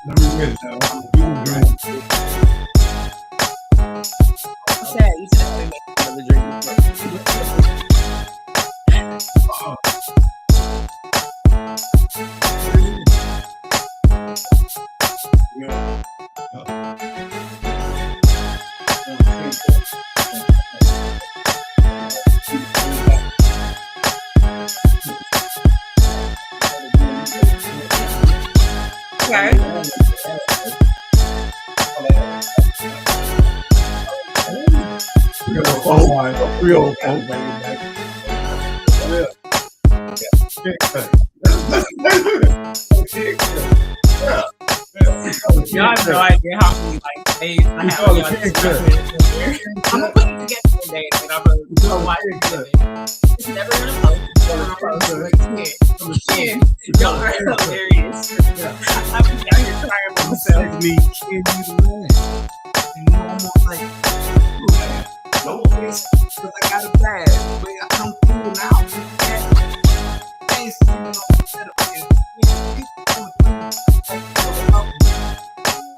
Let me win now. You drink. You said we make another drink. Oh my, real old Y'all have no idea how many like days I have. I'm gonna put it together one day and I'm gonna watch it. It's never gonna post. It's never gonna post. Y'all are hilarious. I'm down here crying by myself. Me, can't do the and you almost like, no offense, because I got a bag, but I come through now. I ain't seen no setup.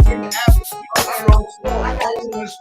In the atmosphere, I wrote slow. I always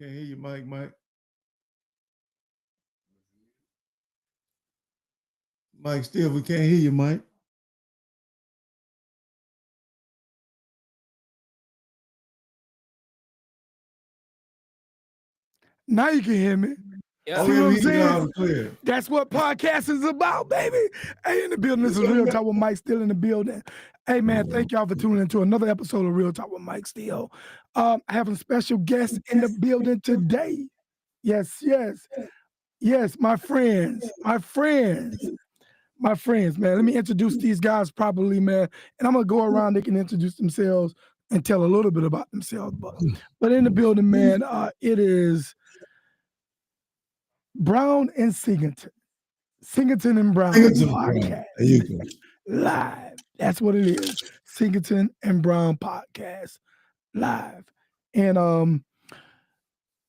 can't hear you, Mike. Mike, still, we can't hear you, Mike. Now you can hear me. Yeah. See what I'm saying? Clear. That's what podcast is about, baby. Hey, in the building, this is Real Talk with Mike Steele in the building. Hey, man, thank y'all for tuning into another episode of Real Talk with Mike Steele. I have a special guest in the building today. Yes, my friends, man. Let me introduce these guys properly, man. And I'm gonna go around, they can introduce themselves and tell a little bit about themselves. But in the building, man, it is Brown and Singleton. Singleton and Brown podcast. There you go. Live. That's what it is. Singleton and Brown podcast live. And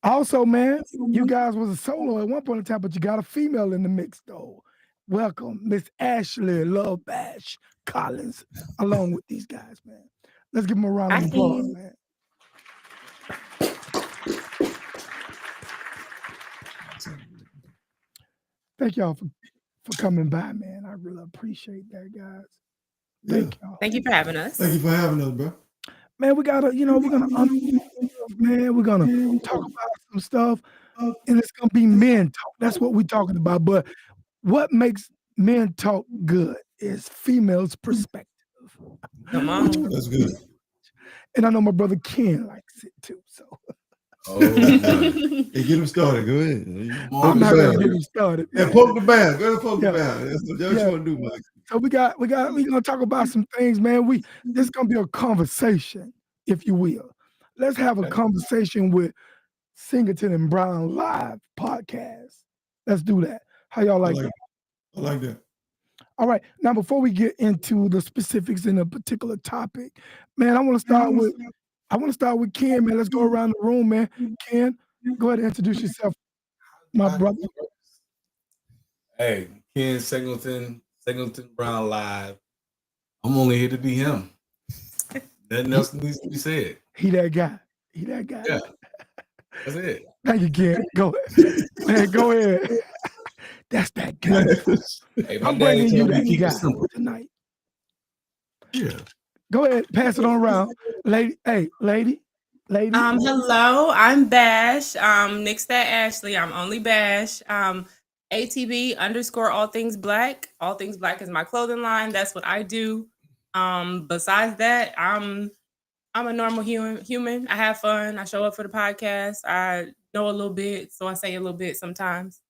also, man, you guys was a solo at one point in time, but you got a female in the mix though. Welcome, Miss Ashley Love Bash Collins, along with these guys, man. Let's give them a round of applause, man. Thank y'all for coming by, man. I really appreciate that, guys. Thank y'all. Thank you for having us. Thank you for having us, bro. Man, we gotta, we're gonna man, we're gonna talk about some stuff, and it's gonna be men talk. That's what we're talking about. But what makes men talk good is females' perspective. Come on. That's good. And I know my brother Ken likes it too. So hey, get him started. Go ahead. I'm not gonna get him started. And poke the bear. Go ahead and poke the bear. That's what you want to do, Mike. So we gonna talk about some things, man. This is gonna be a conversation, if you will. Let's have a conversation with Singleton and Brown live podcast. Let's do that. How y'all like that? I like that. All right. Now, before we get into the specifics in a particular topic, man, I want to start with Ken, man. Let's go around the room, man. Ken, go ahead and introduce yourself, my brother. Hey, Ken Singleton Brown live. I'm only here to be him. Nothing else needs to be said. He that guy. Yeah, that's it. Thank you, Ken. Go ahead. Man, go ahead. That's that guy. Hey, I'm bringing you that keep guy it simple tonight. Yeah. Go ahead, pass it on around. Lady. Hello, I'm Bash. Next to Ashley, I'm only Bash. ATB _ all things black. All things black is my clothing line. That's what I do. Besides that, I'm a normal human. I have fun. I show up for the podcast. I know a little bit, so I say a little bit sometimes.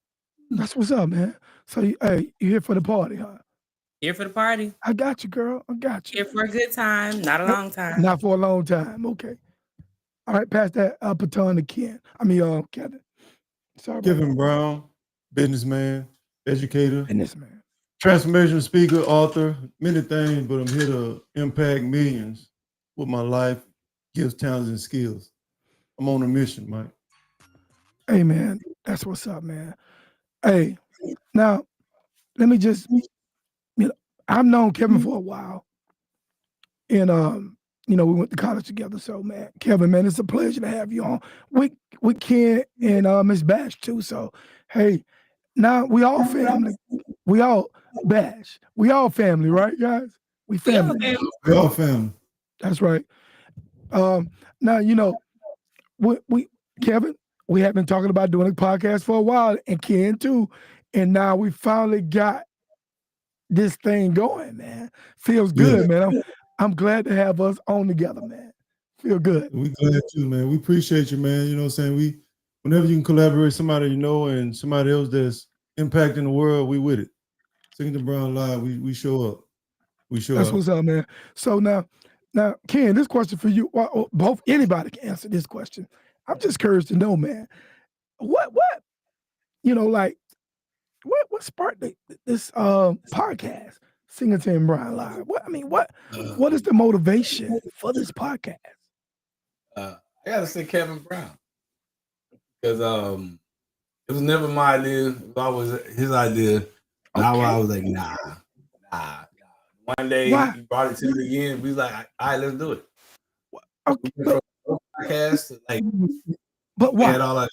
That's what's up, man. So, you here for the party, huh? Here for the party. I got you, girl. I got you. Here for a good time, not a long time. Not for a long time. Okay. All right, pass that baton to Ken. Kevin. Sorry. Kevin Brown, businessman, educator, Businessman. transformation speaker, author, many things, but I'm here to impact millions with my life, gifts, talents, and skills. I'm on a mission, Mike. Hey, man, that's what's up, man. Hey, now, let me just, I've known Kevin for a while. And, we went to college together. So, man, Kevin, man, it's a pleasure to have you on with Ken and Miss Bash, too. So, hey, now we all family. We all Bash. We all family, right, guys? We family. We all family. That's right. Now, Kevin, we have been talking about doing a podcast for a while, and Ken too. And now we finally got this thing going, man. Feels good, man. I'm glad to have us on together, man. Feel good. We glad too, man. We appreciate you, man. You know what I'm saying? Whenever you can collaborate with somebody you know and somebody else that's impacting the world, we with it. Singleton Brown Live, we show up. We show That's up. what's up, man. So now, Ken, this question for you, both anybody can answer this question. I'm just curious to know, man, what sparked this podcast, Singleton Brown Live? What is the motivation for this podcast? I gotta say Kevin Brown. Because it was never my idea, it was always his idea. And I was like, nah. One day he brought it to me again. We was like, all right, let's do it. Okay. Podcast, like But We why? had all our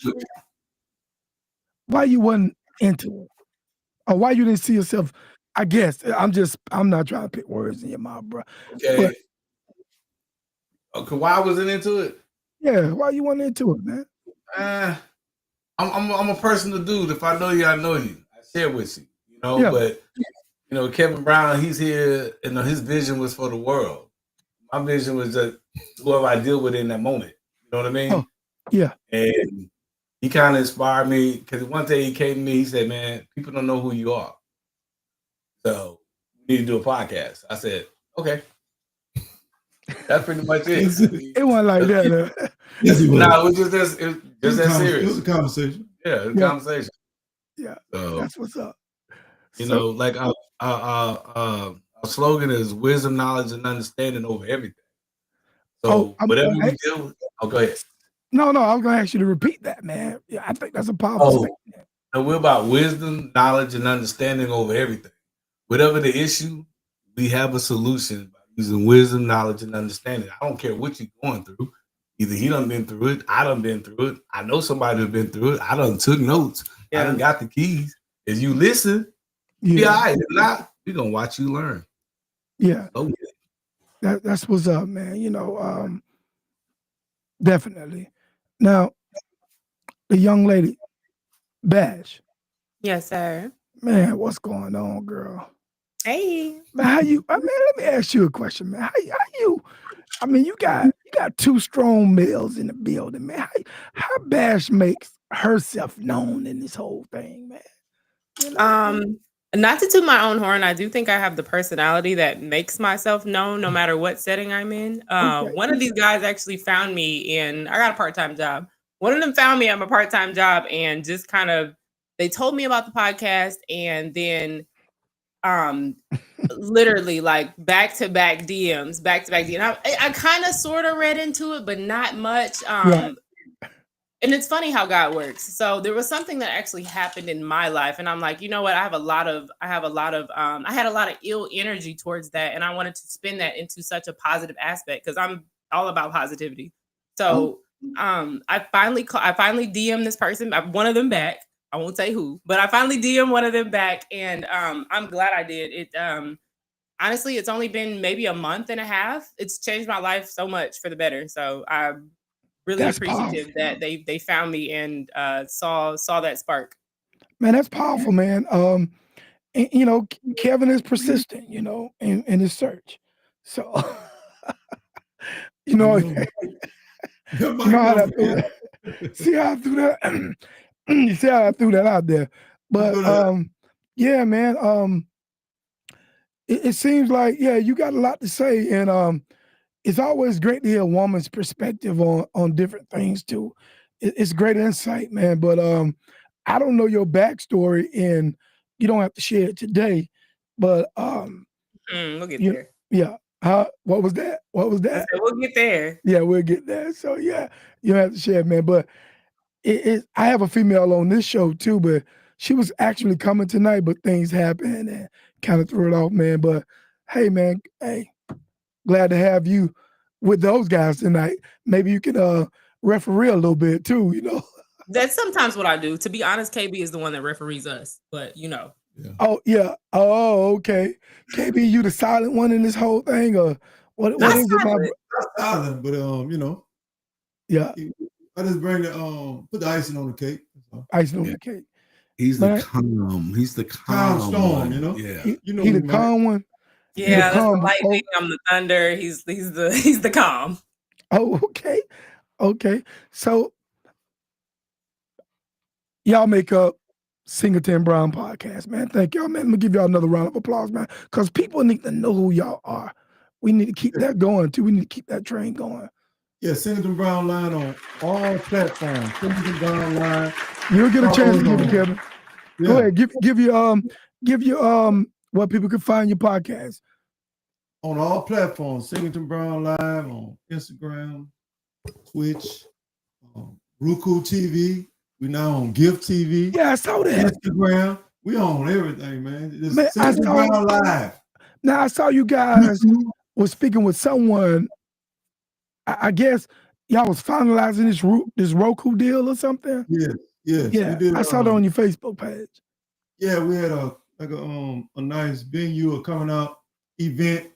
Why you wasn't into it? Or why you didn't see yourself? I guess I'm not trying to pick words in your mouth, bro. okay. But Okay, why I wasn't into it? yeah, why you wasn't into it, man? I'm a personal dude. If I know you, I know you. I share with you, you know. Yeah. But you know, Kevin Brown, he's here. You know, his vision was for the world. My vision was just whoever I deal with in that moment. You know what I mean? Oh, yeah. And he kind of inspired me because one day he came to me. He said, "Man, people don't know who you are, so we need to do a podcast." I said, "Okay." That's pretty much it. It wasn't like that. Yes, it was. No, it was just that, it was that serious. It was a conversation. Yeah, it was a Yeah. conversation. Yeah, So, that's what's up. you So- know, like our slogan is wisdom, knowledge, and understanding over everything. So whatever we do, go ahead. No, I was gonna ask you to repeat that, man. Yeah, I think that's a powerful statement. No, we're about wisdom, knowledge, and understanding over everything. Whatever the issue, we have a solution by using wisdom, knowledge, and understanding. I don't care what you're going through. Either he done been through it, I done been through it. I know somebody who's been through it. I done took notes. I done got the keys. If you listen, be all right. If not, we're gonna watch you learn. Yeah. Okay. That's what's up, man. You know, definitely. Now, the young lady, Bash. Yes, sir. Man, what's going on, girl? Hey. Man, let me ask you a question, man. How you? I mean, you got 2 strong males in the building, man. How Bash makes herself known in this whole thing, man? You know? Not to toot my own horn, I do think I have the personality that makes myself known no matter what setting I'm in. One of these guys actually found me I got a part-time job. One of them found me at my part-time job and just kind of, they told me about the podcast and then literally like back-to-back DMs. I kind of sort of read into it, but not much. And it's funny how God works. So there was something that actually happened in my life. And I'm like, you know what? I had a lot of ill energy towards that. And I wanted to spin that into such a positive aspect because I'm all about positivity. So I finally DM'd this person, one of them back. I won't say who, but I finally DM'd one of them back. And I'm glad I did it. Honestly, it's only been maybe a month and a half. It's changed my life so much for the better. So I'm really appreciative that they found me and saw that spark. Man, that's powerful, man. And, you know, Kevin is persistent, you know, in his search. So, you know, you know how that see how I threw that? You see how I threw that out there? But yeah, man. It seems like you got a lot to say, and it's always great to hear a woman's perspective on different things too. It's great insight, man. But I don't know your backstory, and you don't have to share it today. But we'll get there. Yeah. What was that? What was that? We'll get there. Yeah, we'll get there. So yeah, you don't have to share it, man. But I have a female on this show too, but she was actually coming tonight, but things happened and kind of threw it off, man. But hey, man, glad to have you with those guys tonight. Maybe you can referee a little bit too, you know. That's sometimes what I do. To be honest, KB is the one that referees us, but you know. Yeah. Oh, yeah. Oh, okay. KB, you the silent one in this whole thing, or what is it, my bro? Not silent, but you know. Yeah. I just bring the put the icing on the cake. Icing on the cake. He's the calm. He's the calm storm, one. you know. Yeah. He the calm one. Yeah, that's the lightning. I'm the thunder. He's the calm. Oh, okay. Okay. So y'all make up Singleton Brown podcast, man. Thank y'all, man. Let me give y'all another round of applause, man. Because people need to know who y'all are. We need to keep that going too. We need to keep that train going. Yeah, Singleton Brown line on all platforms. Singleton Brown line. You'll get a chance to give it, Kevin. Yeah. Go ahead. Give you where people can find your podcast. On all platforms, Singleton Brown Live on Instagram, Twitch, Roku TV. We now on Gift TV. Yeah, I saw that. Instagram. We on everything, man. It's Man, Singleton Brown Live. Now I saw you guys was speaking with someone. I guess y'all was finalizing this Roku deal or something? Yes, yes. Yeah, We did, I saw that on your Facebook page. yeah, we had a nice venue, a coming out event,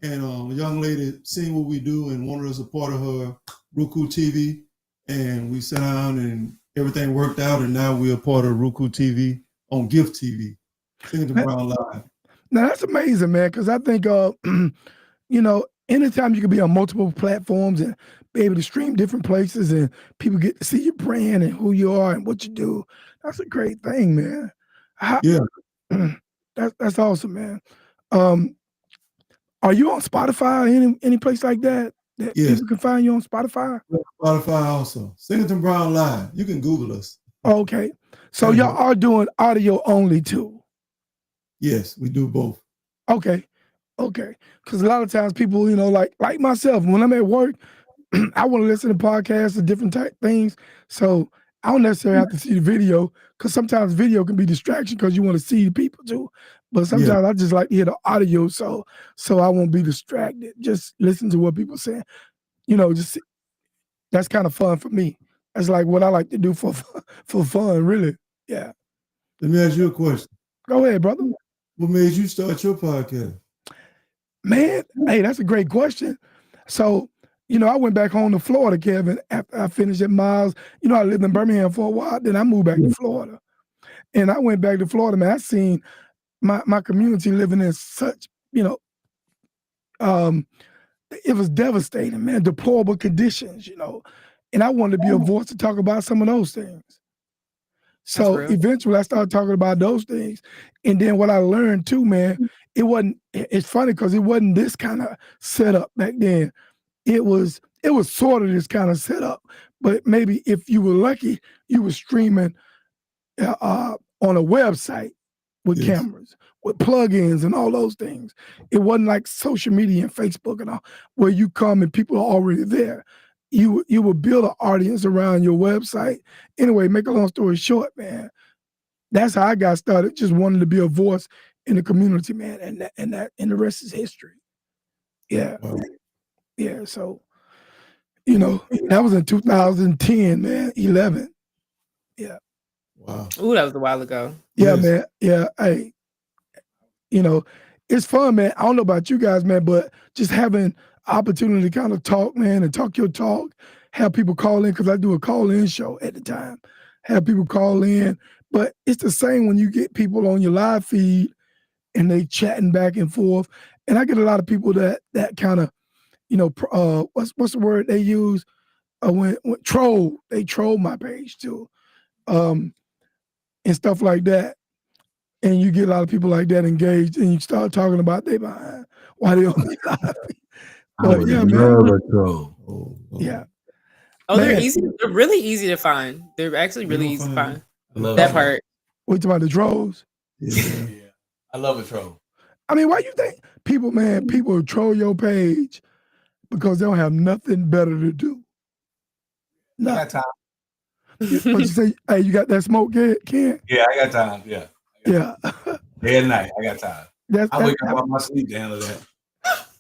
and a young lady seen what we do and wanted us a part of her Roku TV, and we sat down and everything worked out, and now we're a part of Roku TV on Gift TV, Singing to Brown Live. Now that's amazing, man, because I think you know, anytime you can be on multiple platforms and be able to stream different places and people get to see your brand and who you are and what you do, that's a great thing, man. Yeah. That's awesome, man. Are you on Spotify or any place like that Yes. people can find you on Spotify? Spotify also. Singleton Brown Live. You can Google us. Okay. So y'all are doing audio only too? Yes, we do both. Okay. Okay. Because a lot of times people, you know, like myself, when I'm at work, I want to listen to podcasts and different type things. So I don't necessarily have to see the video because sometimes video can be distraction because you want to see the people too. But sometimes I just like to hear the audio so I won't be distracted. Just listen to what people saying. You know, just that's kind of fun for me. That's like what I like to do for fun, really. Yeah. Let me ask you a question. Go ahead, brother. What made you start your podcast? Man, hey, that's a great question. So, you know, I went back home to Florida, Kevin, after I finished at Miles. You know, I lived in Birmingham for a while, then I moved back to Florida. And I went back to Florida, man. I seen my community living in such, you know, it was devastating, man, deplorable conditions, you know. And I wanted to be a voice to talk about some of those things. So eventually I started talking about those things. And then what I learned too, man, it's funny because it wasn't this kind of setup back then. It was sort of this kind of setup, but maybe if you were lucky, you were streaming on a website with cameras, with plugins and all those things. It wasn't like social media and Facebook and all, where you come and people are already there. You would build an audience around your website. Anyway, make a long story short, man, that's how I got started. Just wanting to be a voice in the community, man, and the rest is history. Yeah. Yeah, so, you know, that was in 2010, man, 11. Yeah. Wow. Ooh, that was a while ago. Yeah, man. Yeah, hey, you know, it's fun, man. I don't know about you guys, man, but just having opportunity to kind of talk, man, and talk your talk, have people call in, because I do a call-in show at the time, have people call in, but it's the same when you get people on your live feed and they chatting back and forth, and I get a lot of people that kind of, you know, what's the word they use? When troll, they troll my page too, and stuff like that. And you get a lot of people like that engaged, and you start talking about they behind why they on the live. But yeah, man. Yeah. Oh, they're easy. They're really easy to find. They're actually really easy to find. That part. What you talking about, the trolls? Yeah. I love a troll. I mean, why you think people troll your page because they don't have nothing better to do? I got time. But you say, hey, you got that smoke, Ken? Yeah, I got time. Yeah. Yeah. Day and night, I got time. I wake up on my sleep to handle that.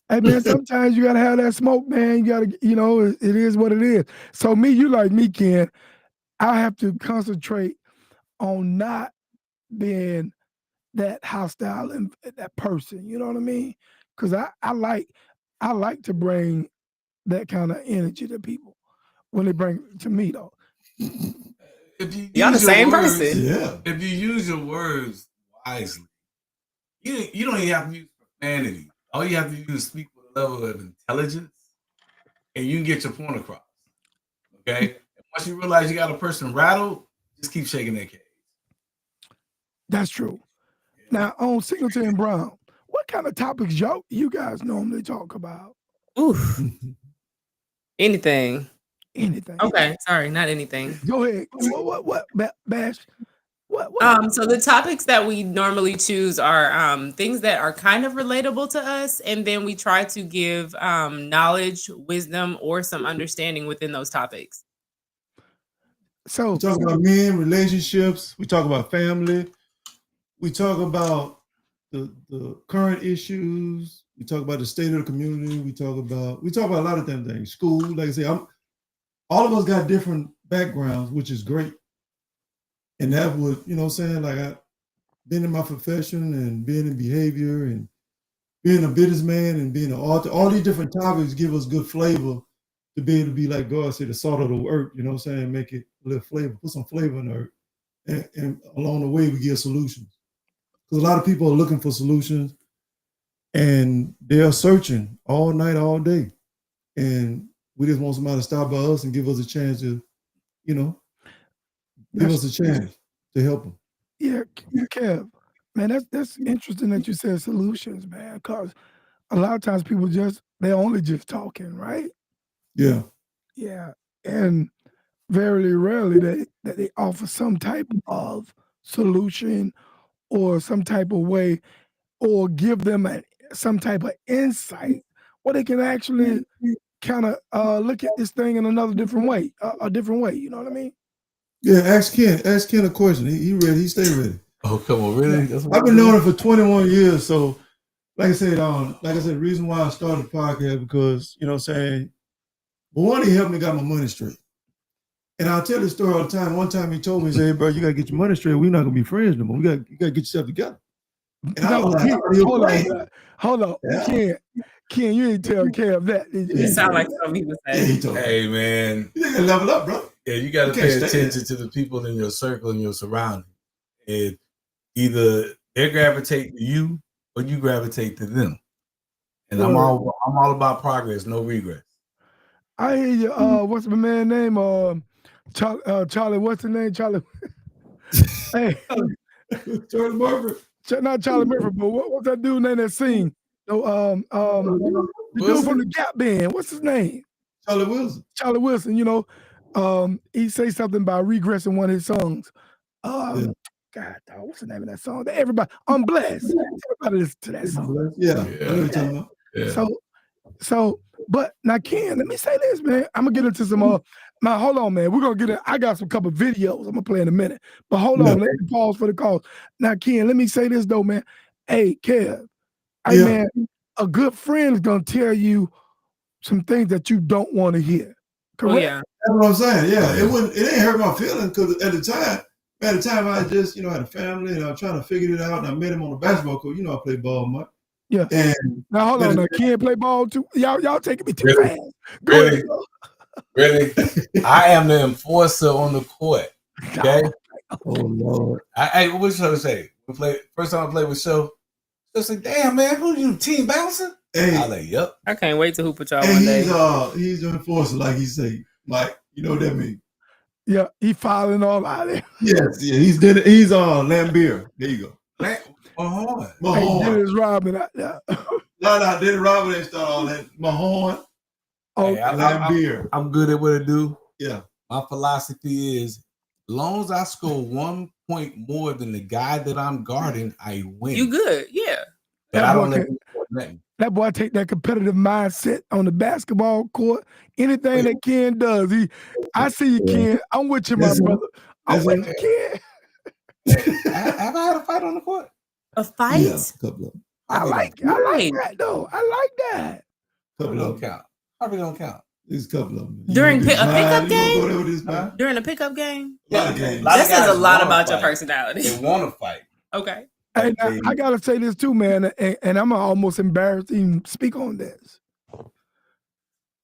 Hey, man, sometimes you got to have that smoke, man. You got to, you know, it is what it is. So me, you like me, Ken, I have to concentrate on not being that hostile and that person, you know what I mean? Because I like to bring that kind of energy to people when they bring it to me, though. Y'all the same person. Yeah. If you use your words wisely, you don't even have to use profanity. All you have to do is speak with a level of intelligence, and you can get your point across. Okay? And once you realize you got a person rattled, just keep shaking their cage. That's true. Now, on Singleton and Brown, what kind of topics you guys normally talk about? Oof. Anything. Anything. Okay, sorry, not anything. Go ahead. What Bash? What? So the topics that we normally choose are things that are kind of relatable to us, and then we try to give knowledge, wisdom, or some understanding within those topics. So we talk about men, relationships, we talk about family, we talk about the current issues, we talk about the state of the community, we talk about a lot of them things. School, like I say, all of us got different backgrounds, which is great. And that would, you know what I'm saying? Like I've been in my profession and being in behavior and being a businessman and being an author, all these different topics give us good flavor to be able to be like God said, the salt of the earth, you know what I'm saying? Make it a little flavor, put some flavor in the earth. And along the way, we give solutions. Because a lot of people are looking for solutions and they're searching all night, all day. And we just want somebody to stop by us and give us a chance to, you know, give us a chance to help them. Yeah, Kev, man, that's interesting that you said solutions, man, because a lot of times people they're only just talking, right? Yeah. Yeah, and very rarely they offer some type of solution or some type of way or give them some type of insight where they can actually kind of look at this thing in another different way, a different way. You know what I mean? Yeah, ask Ken a question. He ready, he stay ready. Oh, come on, really? Yeah. I've been knowing him for 21 years. So like I said, the reason why I started the podcast because, you know what I'm saying, well, one, he helped me got my money straight. And I'll tell this story all the time. One time he told me, he said, hey, bro, you gotta get your money straight. We're not gonna be friends no more. You gotta get yourself together. And I was like, hold on. Yeah. Ken, you didn't tell Kev that. It sound like something he was saying. Yeah, hey, man. You gotta level up, bro. Yeah, you gotta pay attention to the people in your circle and your surroundings. And either they gravitate to you or you gravitate to them. And I'm all about progress, no regrets. I hear you. What's my man's name? Charlie, what's the name? Charlie. Hey. Charlie Murphy. Not Charlie Murphy, but what's that dude name that sing? The dude from the Gap Band. What's his name? Charlie Wilson. Charlie Wilson, you know. He say something about regress in one of his songs. God, what's the name of that song? Everybody, I'm blessed. Everybody listen to that song. Yeah. I know what you're talking about. Yeah. So, but now, Ken, let me say this, man. I'm gonna get into some now, hold on, man. We're gonna get it. I got some couple videos I'm gonna play in a minute. But hold on, let me pause for the cause. Now, Ken, let me say this though, man. Hey, Kev, man, a good friend is gonna tell you some things that you don't want to hear. Correct? Oh, yeah. That's what I'm saying. Yeah. It didn't hurt my feelings because at the time I just, you know, had a family and I was trying to figure it out and I met him on the basketball court. You know, I play ball much. Yeah. And now hold on, Ken play ball too. Y'all taking me too fast. Go ahead. Really? I am the enforcer on the court. Okay. Oh Lord. What should I say? First time I played with Show. I was like, damn man, who you team bouncer? Hey, I was like, yep. I can't wait to hoop with y'all one day. He's the enforcer, like he say. Mike, you know what that means. Yeah, he filing all out there. Yes, yeah, he's Lambeer. There you go. Mahorn. Hey, Dennis Rodman out there. No, Dennis Rodman didn't start all that. Mahorn. Oh, Lambeer. I'm good at what I do. Yeah. My philosophy is, as long as I score 1 point more than the guy that I'm guarding, I win. You good, yeah. But I don't let him score nothing. That boy take that competitive mindset on the basketball court. Anything that Ken does, I see you, Ken. I'm with you, my brother. I'm with you, Ken. Have I had a fight on the court? A fight? Yeah, a couple of them. I like that though. I like that. Probably don't count. Probably don't count. There's a couple of them. During a pickup game? During a pickup game? Yeah, game. That says a lot about your personality. They want to fight. Okay. Hey, I gotta say this too, man, and I'm almost embarrassed to even speak on this.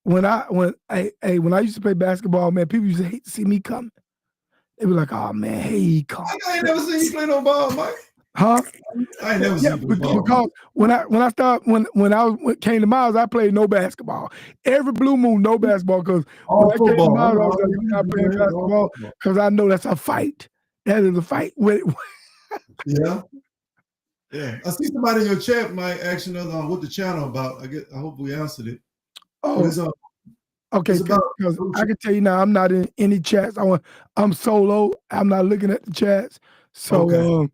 When I used to play basketball, man, people used to hate to see me coming. They were like, "Oh man, hey, he come." I ain't never seen you play no ball, Mike. Huh? I ain't never seen you play ball. Because when I came to Miles, I played no basketball. Every blue moon, no basketball. Because when I came to Miles, I was like, "You're not playing basketball," because I know that's a fight. That is a fight. Yeah. Yeah, I see somebody in your chat, Mike, asking us what the channel about. I hope we answered it. Oh, okay. Because I can tell you now, I'm not in any chats. I'm solo. I'm not looking at the chats. So, okay.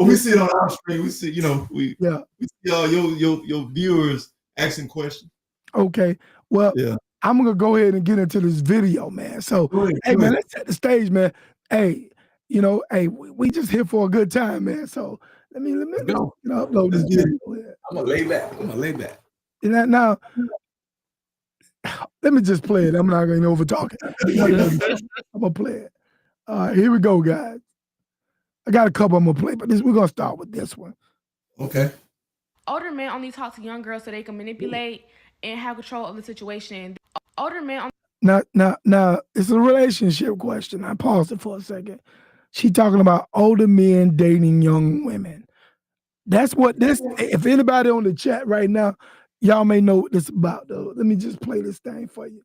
We see it on our screen. We see, we see all your viewers asking questions. Okay. Well, I'm gonna go ahead and get into this video, man. So, man, let's set the stage, man. Hey, we just here for a good time, man. So. Let me upload this video here. I'm gonna lay back. Now, Let me just play it. I'm not going to over talk it. I'm gonna play it. All right, here we go, guys. I got a couple I'm gonna play, but we're gonna start with this one. Okay. Older men only talk to young girls so they can manipulate and have control of the situation. Older men Now, it's a relationship question. I paused it for a second. She talking about older men dating young women. That's what this. If anybody on the chat right now, y'all may know what this is about, though. Let me just play this thing for you.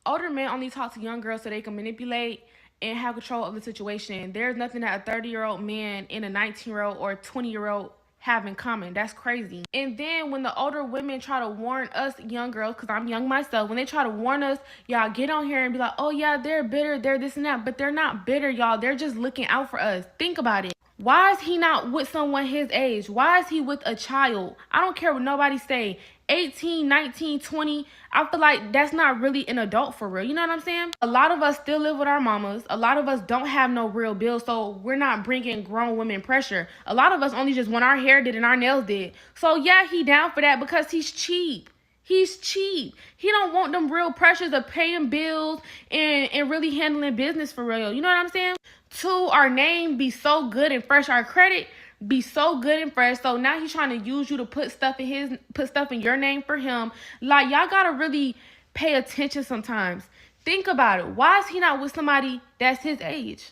Older men only talk to young girls so they can manipulate and have control of the situation. There's nothing that a 30-year-old man and a 19-year-old or 20-year-old have in common. That's crazy. And then when the older women try to warn us young girls, because I'm young myself, when they try to warn us, y'all get on here and be like, oh yeah, they're bitter, they're this and that. But they're not bitter, y'all. They're just looking out for us. Think about it. Why is he not with someone his age? Why is he with a child? I don't care what nobody say. 18, 19, 20. I feel like that's not really an adult for real. You know what I'm saying? A lot of us still live with our mamas. A lot of us don't have no real bills, so we're not bringing grown women pressure. A lot of us only just want our hair did and our nails did. So yeah, he down for that because he's cheap. He's cheap. He don't want them real pressures of paying bills and really handling business for real. You know what I'm saying? Two, our name be so good and fresh. Our credit be so good and fresh. So now he's trying to use you to put stuff in your name for him. Like, y'all gotta really pay attention sometimes. Think about it. Why is he not with somebody that's his age?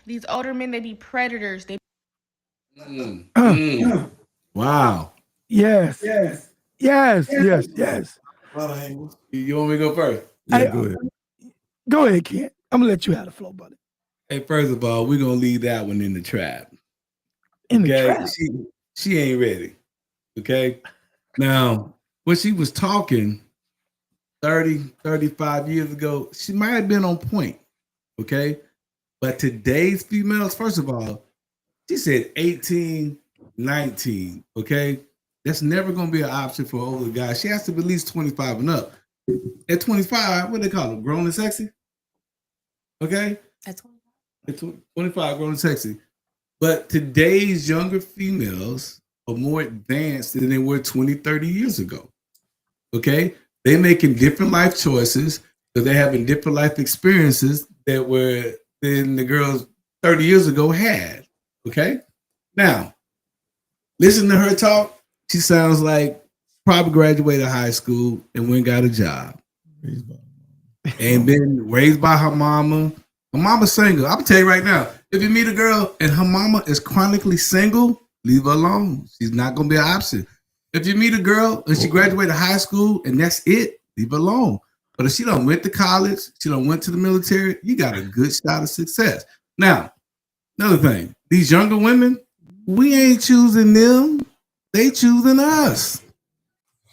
These older men, they be predators. Wow. Yes. Yes. You want me to go first? Yeah, go ahead. Go ahead, Kent. I'm gonna let you have the flow, buddy. Hey, first of all, we're gonna leave that one in the trap. In the Okay, trap. she ain't ready. Okay. Now, when she was talking 30, 35 years ago, she might have been on point. Okay. But today's females, first of all, she said 18, 19. Okay. That's never gonna be an option for an older guy. She has to be at least 25 and up. At 25, what do they call it? Grown and sexy? Okay. At 25, grown and sexy. But today's younger females are more advanced than they were 20, 30 years ago. Okay? They're making different life choices because they're having different life experiences than the girls 30 years ago had. Okay? Now, listen to her talk. She sounds like probably graduated high school and went and got a job. And been raised by her mama. Her mama's single. I'm gonna tell you right now, if you meet a girl and her mama is chronically single, leave her alone. She's not gonna be an option. If you meet a girl and she graduated high school and that's it, leave her alone. But if she done went to college, she done went to the military, you got a good shot of success. Now, another thing, these younger women, we ain't choosing them. They choosing us.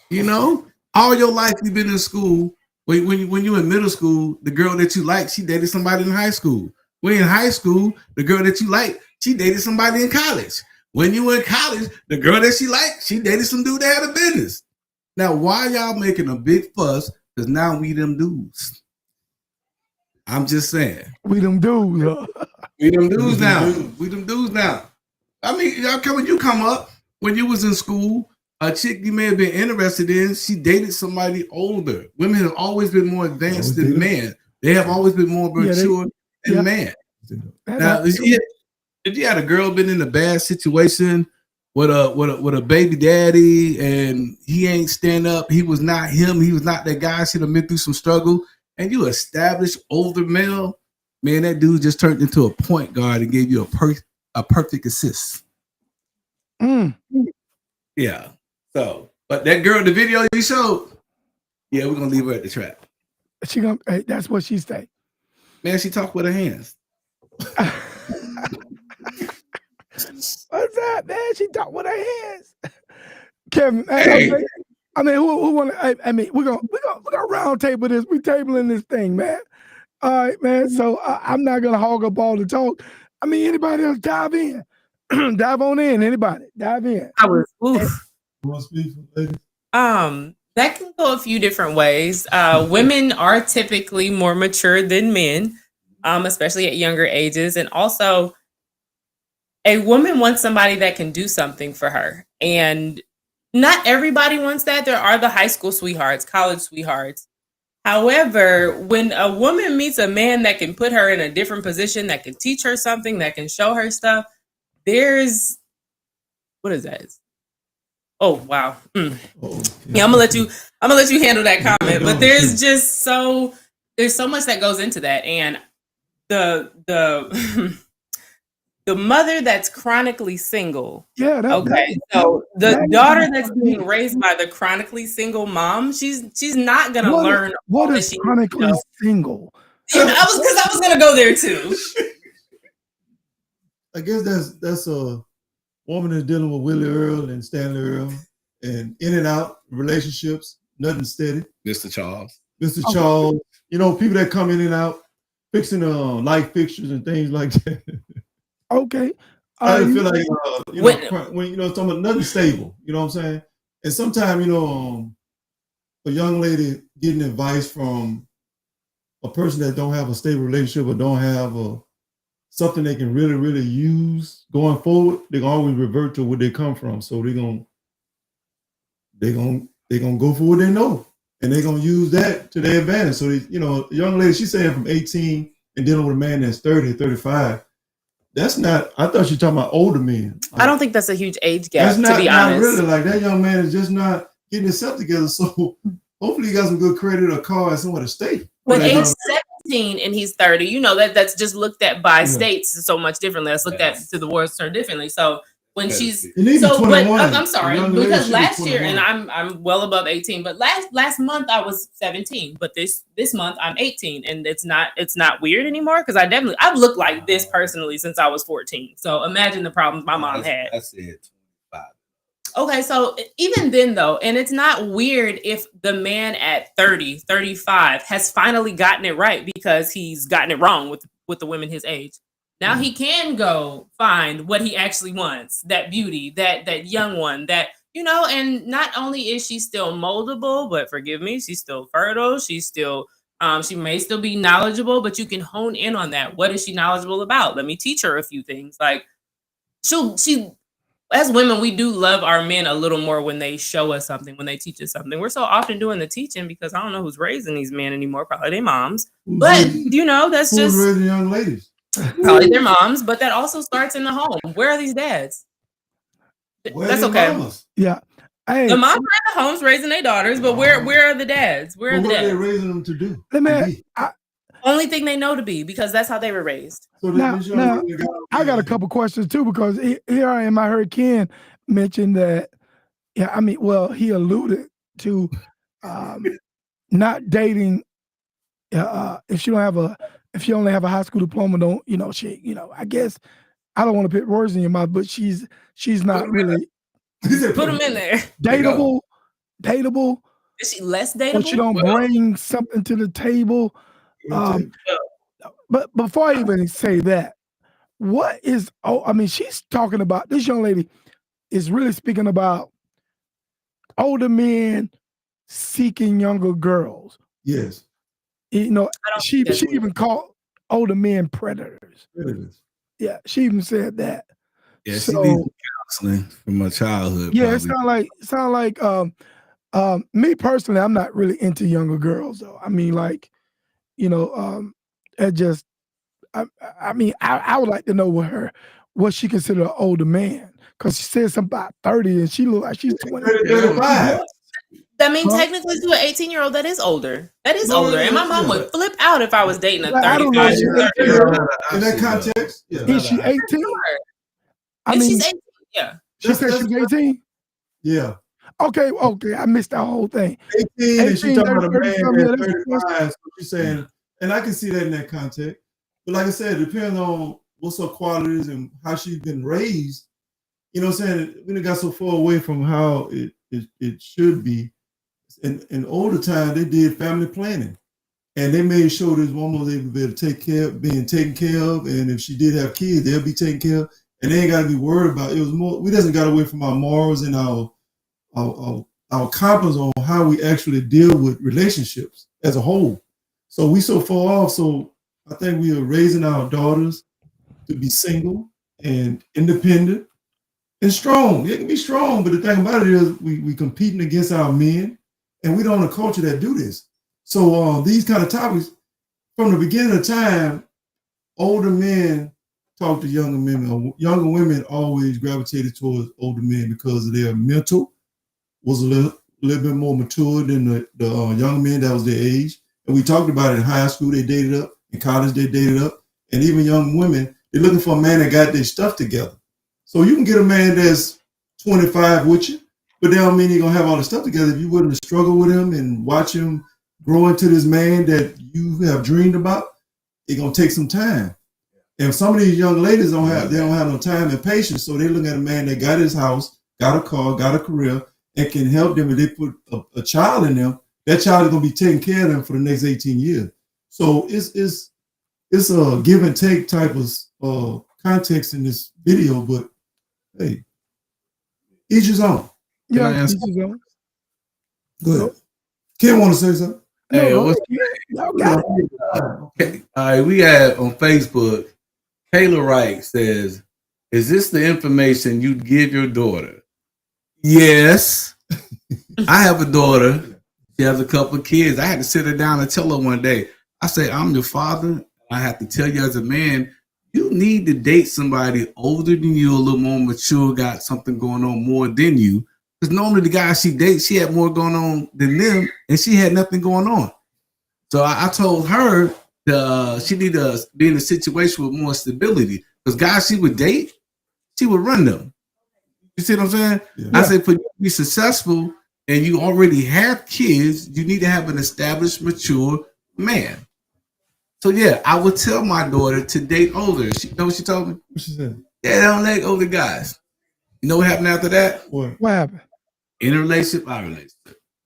You know, all your life you've been in school. When you in middle school, the girl that you like, she dated somebody in high school. When in high school, the girl that you like, she dated somebody in college. When you were in college, the girl that she liked, she dated some dude that had a business. Now, why y'all making a big fuss? Because now we them dudes. I'm just saying. We them dudes. We them dudes now. We them dudes now. I mean, when you come up, when you was in school, a chick you may have been interested in, she dated somebody older. Women have always been more advanced than men. They have always been more mature than men. Now, if you had a girl been in a bad situation with a baby daddy and he ain't stand up, he was not him, he was not that guy, she'd have been through some struggle, and you established older male, man, that dude just turned into a point guard and gave you a perfect assist. Yeah. So, but that girl, the video you showed, yeah, we're gonna leave her at the trap. She gonna. Hey, that's what she say. Man, she talk with her hands. What's that, man? She talk with her hands. Kevin, hey. I mean, who want to? I mean, we're gonna round table this. We tabling this thing, man. All right, man. So I'm not gonna hog up all the talk. I mean, anybody else dive in? Dive on in. Anybody dive in? I was oof. That can go a few different ways. Women are typically more mature than men, especially at younger ages. And also, a woman wants somebody that can do something for her. And not everybody wants that. There are the high school sweethearts, college sweethearts. However, when a woman meets a man that can put her in a different position, that can teach her something, that can show her stuff, there's what is that? Oh wow. Yeah, I'm gonna let you handle that comment. But there's so much that goes into that, and the the mother that's chronically single. Yeah. So the daughter that's being raised by the chronically single mom, she's not gonna learn. What is chronically single? I was gonna go there too. I guess that's a woman that's dealing with Willie Earl and Stanley Earl, and in and out relationships, nothing steady. Mr. Charles. Charles, people that come in and out, fixing light fixtures and things like that. Okay. I feel like when talking about nothing stable, you know what I'm saying? And sometimes, a young lady getting advice from a person that don't have a stable relationship or don't have something they can really, really use going forward, they can always revert to where they come from. So they're gonna go for what they know, and they're gonna use that to their advantage. So a young lady, she's saying from 18 and dealing with a man that's 30, 35. That's not. I thought you were talking about older men. I don't think that's a huge age gap. That's not, to be honest. Not really. Like that young man is just not getting himself together. So hopefully he got some good credit or car and somewhere to stay. But age 17 and he's 30, that's just looked at by states so much differently. That's looked at to the world's turn differently. So when she's I'm sorry, because last year, and I'm well above 18, but last month I was 17, but this month I'm 18, and it's not weird anymore because I've looked like this personally since I was 14. So imagine the problems my mom had. I said 25. Okay, so even then though, and it's not weird if the man at 30, 35 has finally gotten it right because he's gotten it wrong with the women his age. Now he can go find what he actually wants, that beauty, that young one, that, and not only is she still moldable, but forgive me, she's still fertile. She's still, she may still be knowledgeable, but you can hone in on that. What is she knowledgeable about? Let me teach her a few things. Like as women, we do love our men a little more when they show us something, when they teach us something. We're so often doing the teaching because I don't know who's raising these men anymore, probably their moms. But, that's just... Who's raising young ladies? Probably their moms, but that also starts in the home. Where are these dads? That's okay. Mamas? Yeah. Hey, the moms are in the homes raising their daughters, but where are the dads? Where are the dads? What are they raising them to do? Only thing they know to be, because that's how they were raised. So now I got a couple questions too, because here I am. I heard Ken mention that. Yeah, I mean, well, he alluded to not dating if she only have a high school diploma. I guess I don't want to put words in your mouth, but she's not really put them in there. Dateable. Is she less dateable? But she don't bring something to the table. But before I even say that, she's talking about, this young lady is really speaking about older men seeking younger girls. Yes. She even called older men predators. Yeah, she even said that. Yeah, she needs counseling from her childhood. Yeah, probably. it sound like me personally, I'm not really into younger girls though. I mean, like, I would like to know what she considered an older man, because she said something about 30 and she looked like she's 20. 35. That means technically to an 18-year-old, that is older. That is older. And my mom would flip out if I was dating a 35-year-old. In that context, yeah. Is she 18? She's 18, yeah. She said she's 18? Yeah. Okay, I missed that whole thing. 18 and she talking about a man that's 35. So she's saying, and I can see that in that context. But like I said, it depends on what's her qualities and how she's been raised. You know what I'm saying? We got so far away from how it should be. In older time, they did family planning. And they made sure this woman was able to be able to being taken care of. And if she did have kids, they'll be taken care of. And they ain't got to be worried about it. It was more, we just got away from our morals and our compass on how we actually deal with relationships as a whole. So we so far off. So I think we are raising our daughters to be single and independent and strong. They can be strong, but the thing about it is we competing against our men, and we don't have a culture that do this. So these kind of topics, from the beginning of time, older men talk to younger women. Younger women always gravitated towards older men because their mental was a little bit more mature than the young men that was their age. And we talked about it in high school, they dated up. In college, they dated up. And even young women, they're looking for a man that got their stuff together. So you can get a man that's 25 with you, but that don't mean he's going to have all the stuff together. If you're willing to struggle with him and watch him grow into this man that you have dreamed about, it's going to take some time. And some of these young ladies don't have no time and patience. So they look at a man that got his house, got a car, got a career, and can help them. If they put a child in them, that child is going to be taking care of them for the next 18 years. So it's a give and take type of context in this video, but hey, each his own. Yeah, each his own. Good. Ken want to say something? Hey, No, what's y'all got it. okay? All right, we had on Facebook, Kayla Wright says, "Is this the information you'd give your daughter?" Yes. I have a daughter. She has a couple of kids. I had to sit her down and tell her one day. I say, "I'm your father. I have to tell you as a man, you need to date somebody older than you, a little more mature, got something going on more than you. Because normally the guys she dates, she had more going on than them, and she had nothing going on." So I told her she need to be in a situation with more stability. Because guys she would date, she would run them. You see what I'm saying? Yeah. I say for you to be successful and you already have kids, you need to have an established, mature man. So yeah, I would tell my daughter to date older. She know what she told me? What she said? Yeah, they don't like older guys. You know what happened after that? What happened? In a relationship,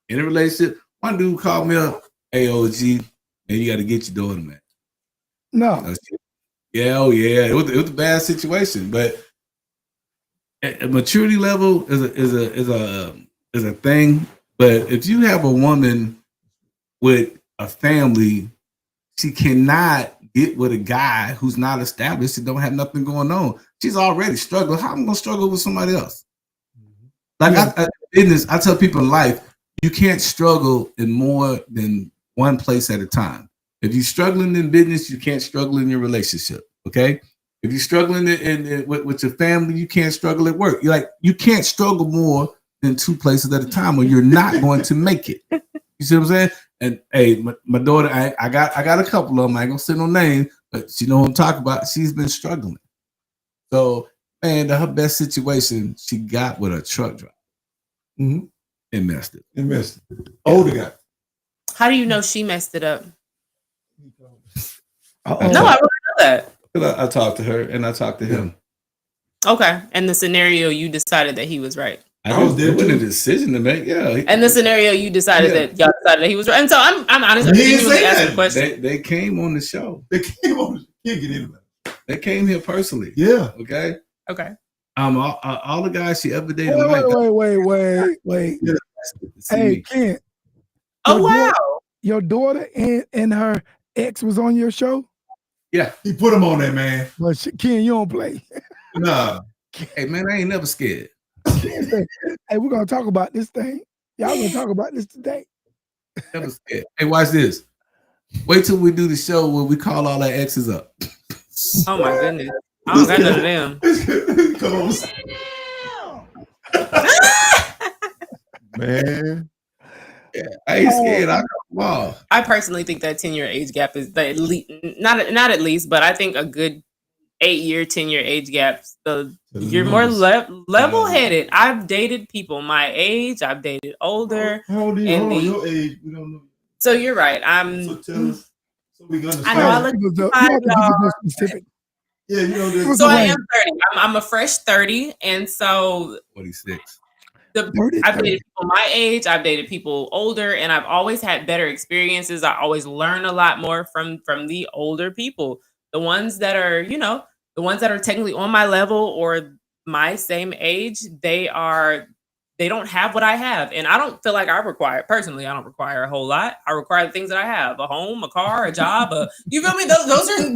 in a relationship, one dude called me up, "Hey, OG, man, you got to get your daughter, man." No. Yeah, oh yeah, it was a bad situation, but a maturity level is a thing. But if you have a woman with a family, she cannot get with a guy who's not established and don't have nothing going on. She's already struggling. How am I gonna struggle with somebody else? Like I tell people in life, you can't struggle in more than one place at a time. If you're struggling in business, you can't struggle in your relationship. Okay. If you're struggling with your family, you can't struggle at work. You can't struggle more than two places at a time, or you're not going to make it. You see what I'm saying? And hey, my daughter, I got a couple of them. I ain't gonna say no name, but she know what I'm talking about. She's been struggling. So, man, her best situation she got with a truck driver. Mm-hmm. And messed it. Older guy. How do you know she messed it up? Uh-oh. No, I really know that. I talked to her and I talked to him. Okay. And the scenario, you decided that he was right. I was there with a decision to make. Yeah. And the scenario, you decided that y'all decided that he was right. And so I'm honest. I'm genuinely asking a question. They came on the show. They came on. Can't get into that. They came here personally. Yeah. Okay. Okay. All the guys she ever dated. Wait. Hey, Kent. Oh wow. Your daughter and her ex was on your show? Yeah. He put him on there, man. But Ken, you don't play. Nah. Hey, man, I ain't never scared. Hey, we're gonna talk about this thing. Y'all gonna talk about this today. Never scared. Hey, watch this. Wait till we do the show where we call all our exes up. Oh my goodness. I don't got none of them. Come on. Man. Yeah, I ain't scared. I come off. I personally think that 10-year age gap is the elite, not at least, but I think a good 8-year, 10-year age gap. You're more level-headed. I've dated people my age. I've dated older. How old are you? Hold on, your age. We don't know. So you're right. So tell us. So we gonna. I know. I look specific. Yeah, you know. So I am 30. I'm a fresh 30, and so 46. I've dated people my age. I've dated people older, and I've always had better experiences. I always learn a lot more from the older people. The ones that are, the ones that are technically on my level or my same age, they don't have what I have. And I don't feel like I don't require a whole lot. I require the things that I have: a home, a car, a job. You feel me? Those are,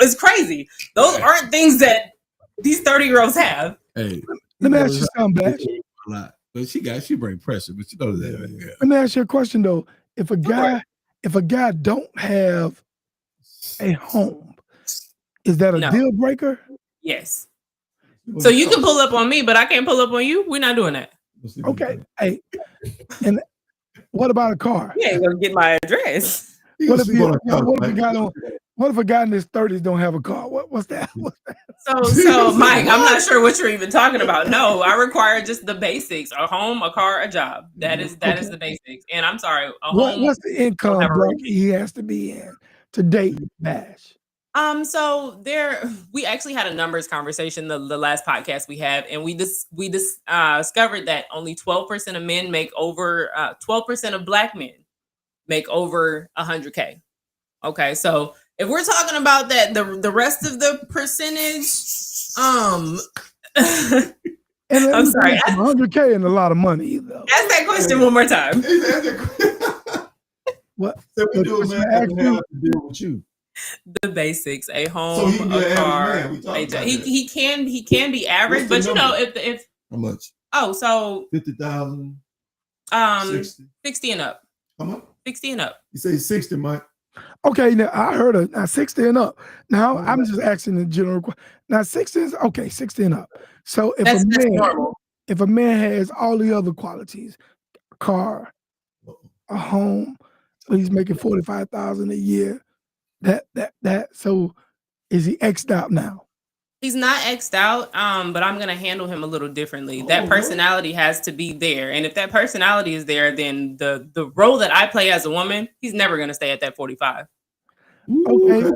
it's crazy. Those aren't things that these 30-year-olds have. Hey, Let me ask you something, Bash. A lot. But she bring pressure, but you know that. Yeah. Let me ask you a question though. If a guy don't have a home, is that a deal breaker? Yes. So you can pull up on me, but I can't pull up on you. We're not doing that. Okay. Hey, and what about a car? You ain't gonna get my address. What if a guy in his 30s don't have a car? What's that? So Mike, I'm not sure what you're even talking about. No, I require just the basics: a home, a car, a job. That is the basics. And I'm sorry, what's the income bracket he has to be in to date Bash? So we actually had a numbers conversation the last podcast we had, and we discovered that only 12% of men make over 12% of Black men make over 100K. Okay, so if we're talking about that, the rest of the percentage, and I'm sorry, 100K ain't a lot of money though. Ask that question one more time. What? So we do, man, have to deal with you. The basics: a home, a car. He can be average, but you know if how much? Oh, so 50,000. 60 and up. How much? 60 and up. You say 60, Mike. Okay, now I heard 60 and up. Now I'm just asking the general question. Now 60 is okay, 60 and up. So if a man has all the other qualities, a car, a home, but he's making 45,000 a year, so is he X'd out now? He's not X'd out, but I'm gonna handle him a little differently. That personality has to be there, and if that personality is there, then the role that I play as a woman, he's never gonna stay at that 45. Okay,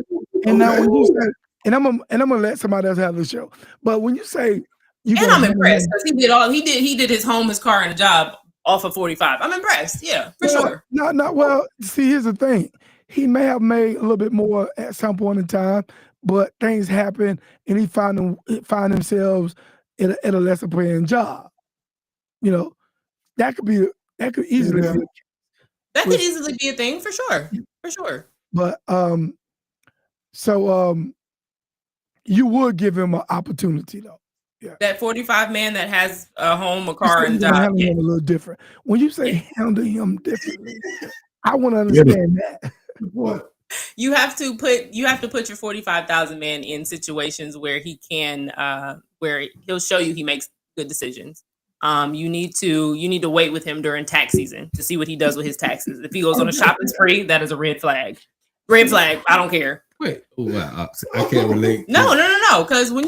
and now when you say, and I'm gonna let somebody else have the show, but when you say, I'm impressed because he did his home, his car, and a job off of 45. I'm impressed, yeah, for sure. Well, see, here's the thing. He may have made a little bit more at some point in time, but things happen, and he find himself at a lesser paying job. You know, that could easily be a thing for sure. But you would give him an opportunity though. Yeah. That 45 man that has a home, a car, and a job. Handle him a little different. When you say handle him differently, I want to understand that. What? You have to put your 45,000 man in situations where he can where he'll show you he makes good decisions. You need to wait with him during tax season to see what he does with his taxes. If he goes on a shopping spree, that is a red flag. Red flag. I don't care. Wait, wow, I can't relate. No. Because when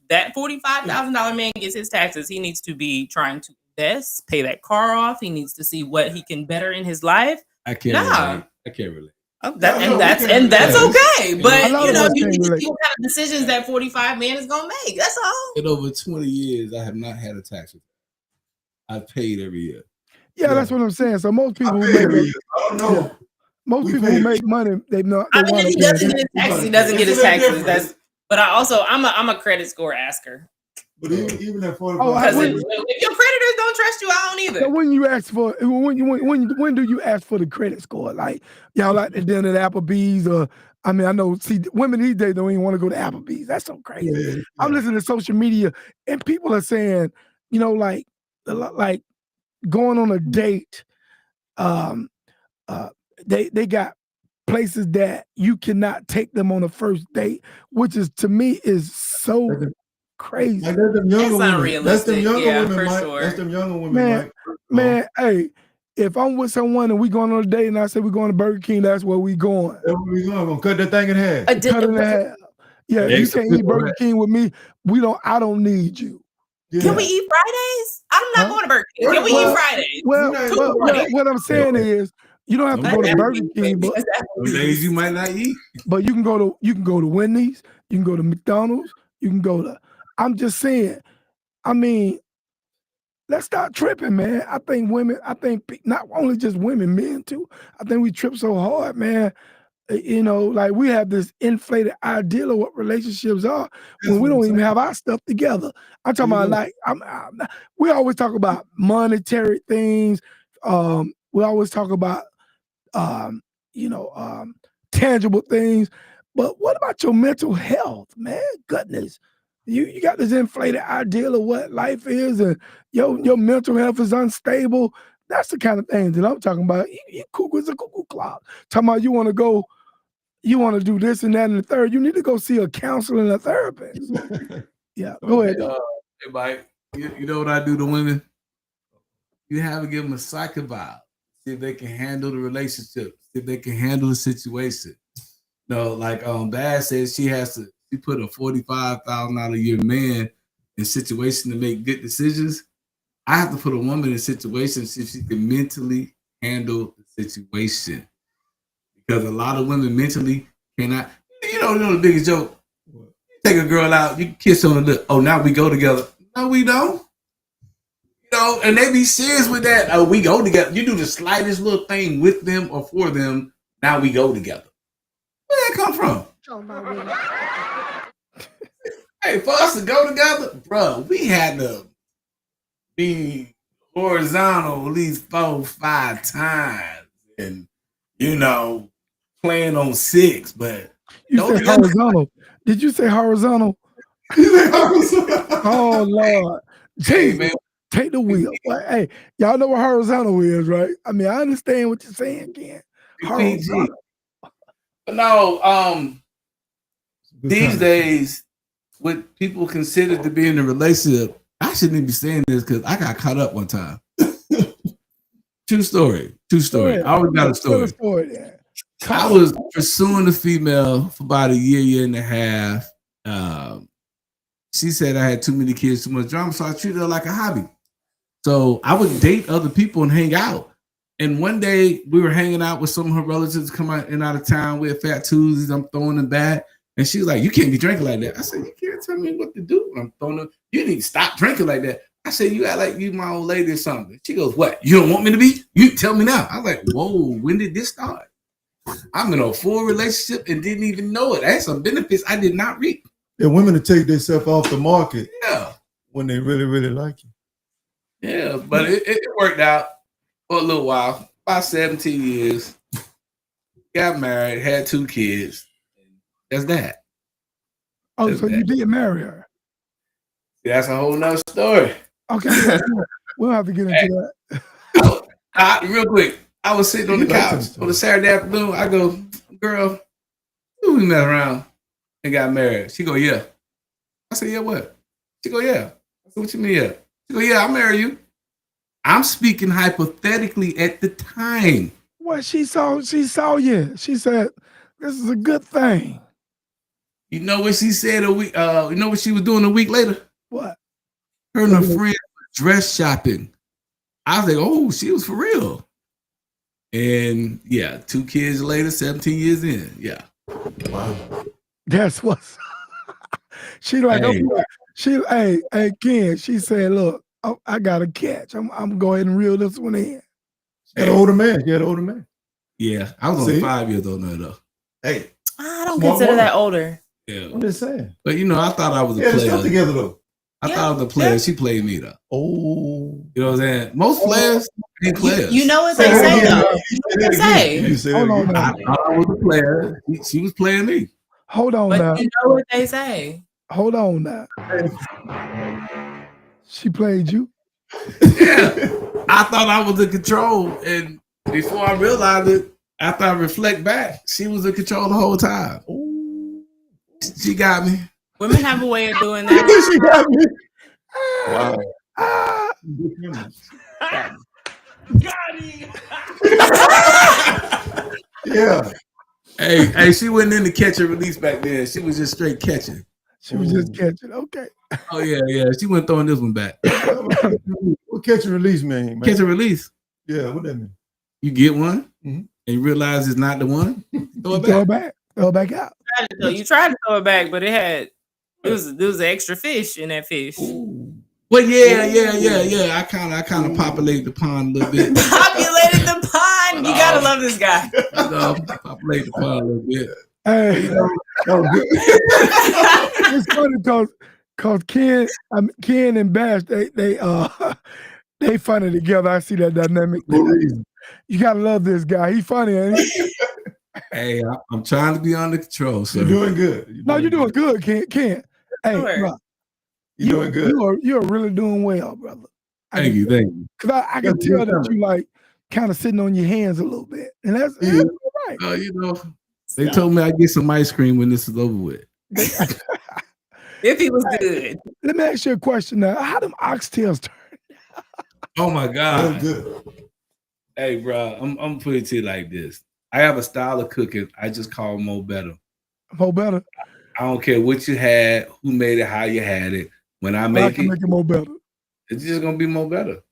that $45,000 man gets his taxes, he needs to be trying to invest, pay that car off. He needs to see what he can better in his life. I can't relate. Oh, that's okay. But you need to see what kind of decisions that 45 man is gonna make. That's all. In over 20 years, I have not had a tax return. I've paid every year. Yeah, that's what I'm saying. So most people who make money, they know. If he doesn't get his taxes, he doesn't get his taxes. But I'm a credit score asker. But even at 45, if your creditors don't trust you, I don't either. So when you ask for when do you ask for the credit score? Like y'all like to dinner at Applebee's, or I know women these days don't even want to go to Applebee's. That's so crazy. Yeah. I'm listening to social media and people are saying, like going on a date. They got places that you cannot take them on a first date, which is to me is so crazy. Like that's them younger women. That's them younger women, for Mike. Sure. That's them younger women, man. Hey, if I'm with someone and we going on a date and I say we're going to Burger King, that's where we going. That's where we going. We're gonna cut that thing in half. Cut it in half. Yeah, you can't eat Burger King with me. I don't need you. Yeah. Can we eat Fridays? I'm not going to Burger King. Can we eat Fridays? Well, what I'm saying is you don't have to go to Burger King, but some days you might not eat. But you can go to Wendy's, you can go to McDonald's, you can go to. I'm just saying. Let's stop tripping, man. I think not only just women, men too. I think we trip so hard, man. Like we have this inflated ideal of what relationships are when we don't even have our stuff together. I'm talking about we always talk about monetary things. We always talk about tangible things. But what about your mental health, man? Goodness. You got this inflated ideal of what life is, and your mental health is unstable. That's the kind of thing that I'm talking about. You cuckoo is a cuckoo clock. Talking about you want to go, you want to do this and that and the third. You need to go see a counselor and a therapist. Yeah, go ahead. Hey, Mike, you know what I do to women? You have to give them a psych eval. See if they can handle the relationship. See if they can handle the situation. No, like Baz says, she put a $45,000 a year man in situation to make good decisions. I have to put a woman in a situation see if she can mentally handle the situation. Because a lot of women mentally cannot. You know the biggest joke. You take a girl out, you kiss on the lip. Oh, now we go together. No, we don't. You know, and they be serious with that. Oh, we go together. You do the slightest little thing with them or for them. Now we go together. Where that come from? Hey, for us to go together, bro, we had to be horizontal at least 4-5 times, and playing on 6. But you said horizontal. Did you say horizontal? Oh Lord, hey, man. Take the wheel. Well, hey, y'all know what horizontal is, right? I mean, I understand what you're saying, Ken. Horizontal. But no, these days, what people consider to be in a relationship, I shouldn't even be saying this because I got caught up one time. True story. I always got a story. I was pursuing a female for about a year and a half. She said I had too many kids, too much drama, so I treated her like a hobby. So I would date other people and hang out. And one day we were hanging out with some of her relatives come out and out of town. We had Fat Tuesdays. I'm throwing them back. And she was like, you can't be drinking like that. I said, you can't tell me what to do. I'm throwing them. You need to stop drinking like that. I said, you act like you my old lady or something. She goes, what? You don't want me to be? You tell me now. I was like, whoa, when did this start? I'm in a full relationship and didn't even know it. I had some benefits I did not reap. Yeah, women to take themselves off the market. Yeah. When they really, really like you. Yeah, but it worked out for a little while. About 17 years. Got married, had 2 kids. That's that. Oh, that's so that. You did marry her? That's a whole nother story. Okay, we'll have to get into that. Real quick, I was sitting on the couch on a Saturday afternoon. I go, girl, who we met around and got married? She go, yeah. I said, yeah, what? She go, yeah. I said, what you mean, yeah? She go, yeah, I'll marry you. I'm speaking hypothetically at the time. Well, she saw you. She said, this is a good thing. You know what she said a week? You know what she was doing a week later? What? Her and her friend were dress shopping. I was like, oh, she was for real. And yeah, 2 kids later, 17 years in. Yeah. Wow. That's what's she like, hey, Ken, she said, look, I got a catch. I'm gonna go ahead and reel this one in. She had an older man. You had an older man. Yeah, I was only 5 years old now, though. Hey. I don't consider that older. Yeah. I'm just saying. But I thought I was a player. Still together though. I thought I was a player. She played me though. Oh. You know what I'm saying? Most players ain't players. You know what they say though. You say. Hold on now. I thought I was a player. She was playing me. Hold on but now. You know what they say. Hold on now. She played you? Yeah. I thought I was in control. And before I realized it, after I reflect back, she was in control the whole time. Ooh. She got me. Women have a way of doing that. She got me. Wow. Got him. Yeah. Hey, she wasn't in the catch and release back then. She was just straight catching. She was just catching. Okay. Oh yeah. She went throwing this one back. What catch and release mean, man? Catch and release. Yeah, what that mean? You get one and you realize it's not the one. Throw it back. Throw it back out. You tried to throw it back, but it was an extra fish in that fish. Ooh. Well, yeah. I kind of populated the pond a little bit. Populated the pond. You gotta love this guy. Populate the pond a little bit. Hey, it's funny because Ken and Bash they funny together. I see that dynamic. You gotta love this guy. He funny, ain't he? Hey, I'm trying to be under control, sir. You're doing good. You're doing good, Ken. Hey, Sure. You doing good. You're really doing well, brother. Thank you. Because I can tell that you like kind of sitting on your hands a little bit, and that's all right. You know, they told me I'd get some ice cream when this is over with. If he was good. Let me ask you a question now. How them oxtails turn? Oh my God. That's good. Hey, bro, I'm put it to you like this. I have a style of cooking. I just call Mo Better. Mo Better. I don't care what you had, who made it, how you had it. When I make it, make it Mo Better. It's just gonna be Mo Better.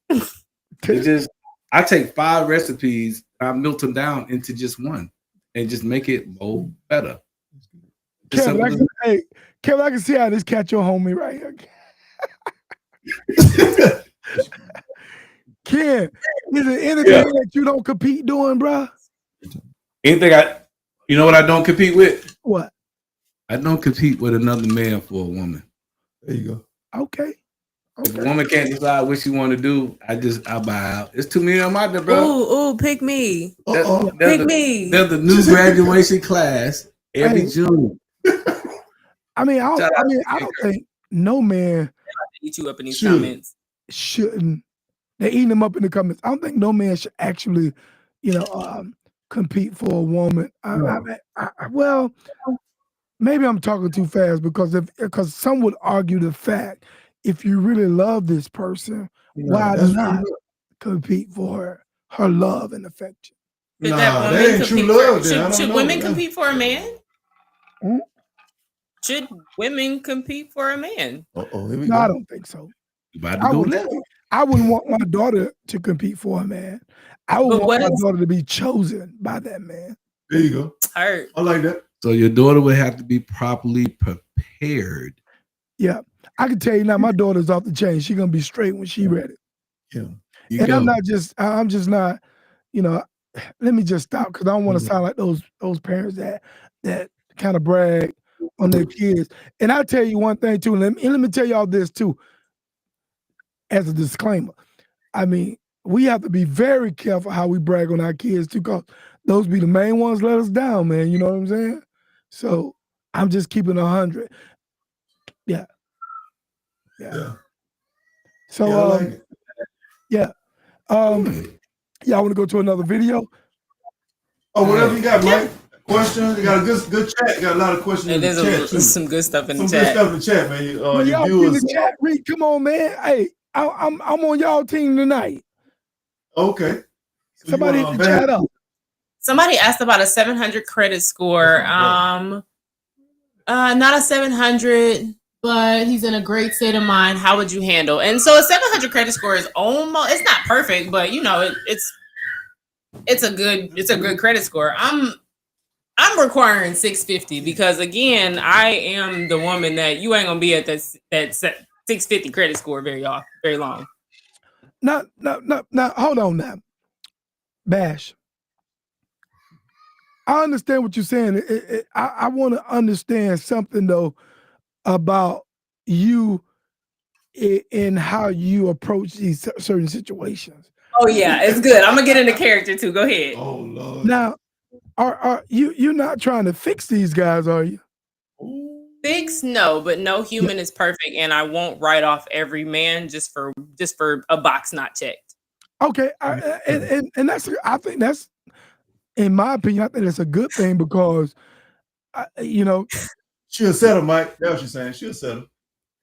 I take 5 recipes, I melt them down into just one, and just make it Mo Better. Kevin, I can see how this cat your homie right here. Ken, is there anything that you don't compete doing, bro? Anything you know what I don't compete with? What? I don't compete with another man for a woman. There you go. Okay. If a woman can't decide what she want to do, I buy out. It's too many of them out there, bro. Ooh, pick me. Pick me. They're the new graduation class every June. I don't think no man eat you up in these comments. Shouldn't. They're eating them up in the comments. I don't think no man should actually, compete for a woman. Well, maybe I'm talking too fast because some would argue the fact if you really love this person, why not compete for her love and affection? Should women compete for a man? Hmm? Should women compete for a man? No, I don't think so. I wouldn't want my daughter to compete for a man. I would want my daughter to be chosen by that man. There you go. I like that. So your daughter would have to be properly prepared. Yeah. I can tell you now, my daughter's off the chain. She's gonna be straight when she ready. Yeah. And I'm just not, let me just stop because I don't want to sound like those parents that kind of brag on their kids. And I'll tell you one thing too, let me tell y'all this too, as a disclaimer. I mean, we have to be very careful how we brag on our kids too, because those be the main ones let us down, man. You know what I'm saying? So I'm just keeping 100. Yeah. So I like it. Y'all want to go to another video? Oh, whatever you got, Mike. Questions? You got a good chat. You got a lot of questions in the chat, too. Some good stuff in the chat. Some good stuff in the chat, man. Y'all in the chat, read. Come on, man. Hey, I'm on y'all team tonight. Okay. So somebody hit the chat up. Somebody asked about a 700 credit score. Not a 700, but he's in a great state of mind. How would you handle? And so a 700 credit score is it's not perfect, but it's a good credit score. I'm requiring 650 because again, I am the woman that you ain't gonna be at that 650 credit score very long. No, hold on now. Bash. I understand what you're saying. I want to understand something though about you and how you approach these certain situations. Oh yeah, it's good. I'm gonna get into character too. Go ahead. Oh Lord. Now, are you're not trying to fix these guys, are you? Fix? No, but no human is perfect, and I won't write off every man just for a box not checked. Okay, and that's, I think that's, in my opinion, I think that's a good thing because, she'll settle, Mike. That's what she's saying. She'll settle.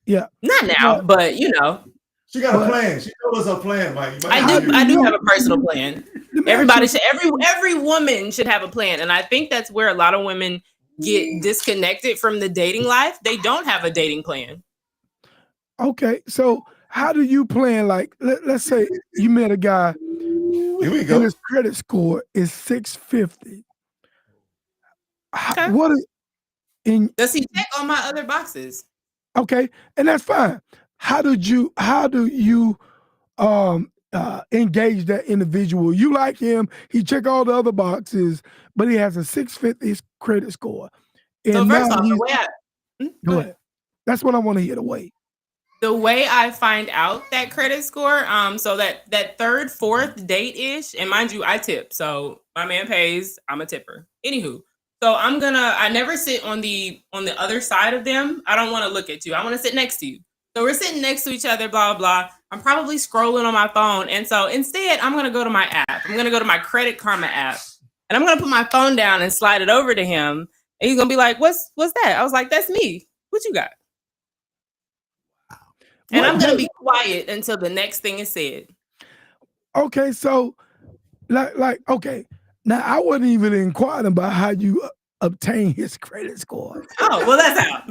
Yeah, not now, but she got a plan. She told us her plan, Mike. I do have a personal plan. Everybody should, every woman should have a plan, and I think that's where a lot of women get disconnected from the dating life. They don't have a dating plan. Okay, so how do you plan? Like, let's say you met a guy. Here we go. And his credit score is 650. Okay. Does he check all my other boxes? Okay, and that's fine. How do you engage that individual? You like him, he check all the other boxes, but he has a 650 credit score. And so first off, go ahead. That's what I want to hear. The way I find out that credit score, so that third, fourth date-ish, and mind you, I tip. So my man pays, I'm a tipper. Anywho, so I never sit on the other side of them. I don't want to look at you. I want to sit next to you. So we're sitting next to each other, blah, blah. I'm probably scrolling on my phone. And so instead, I'm going to go to my app. I'm going to go to my Credit Karma app. And I'm going to put my phone down and slide it over to him. And he's going to be like, what's that? I was like, that's me. What you got? And I'm going to be quiet until the next thing is said. Okay, so, okay. Now, I wasn't even inquiring about how you obtain his credit score. Oh, well, that's how.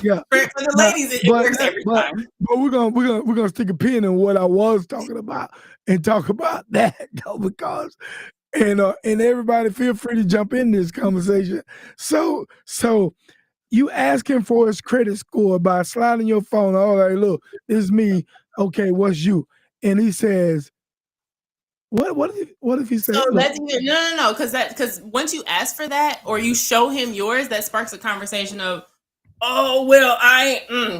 Yeah. For the ladies, it works every time. But we're gonna stick a pin in what I was talking about and talk about that though, because and everybody feel free to jump in this conversation. So you ask him for his credit score by sliding your phone. Oh, like, look, this is me. Okay, what's you? And he says, What if he said? So that's even, no, because once you ask for that or you show him yours, that sparks a conversation of, oh well,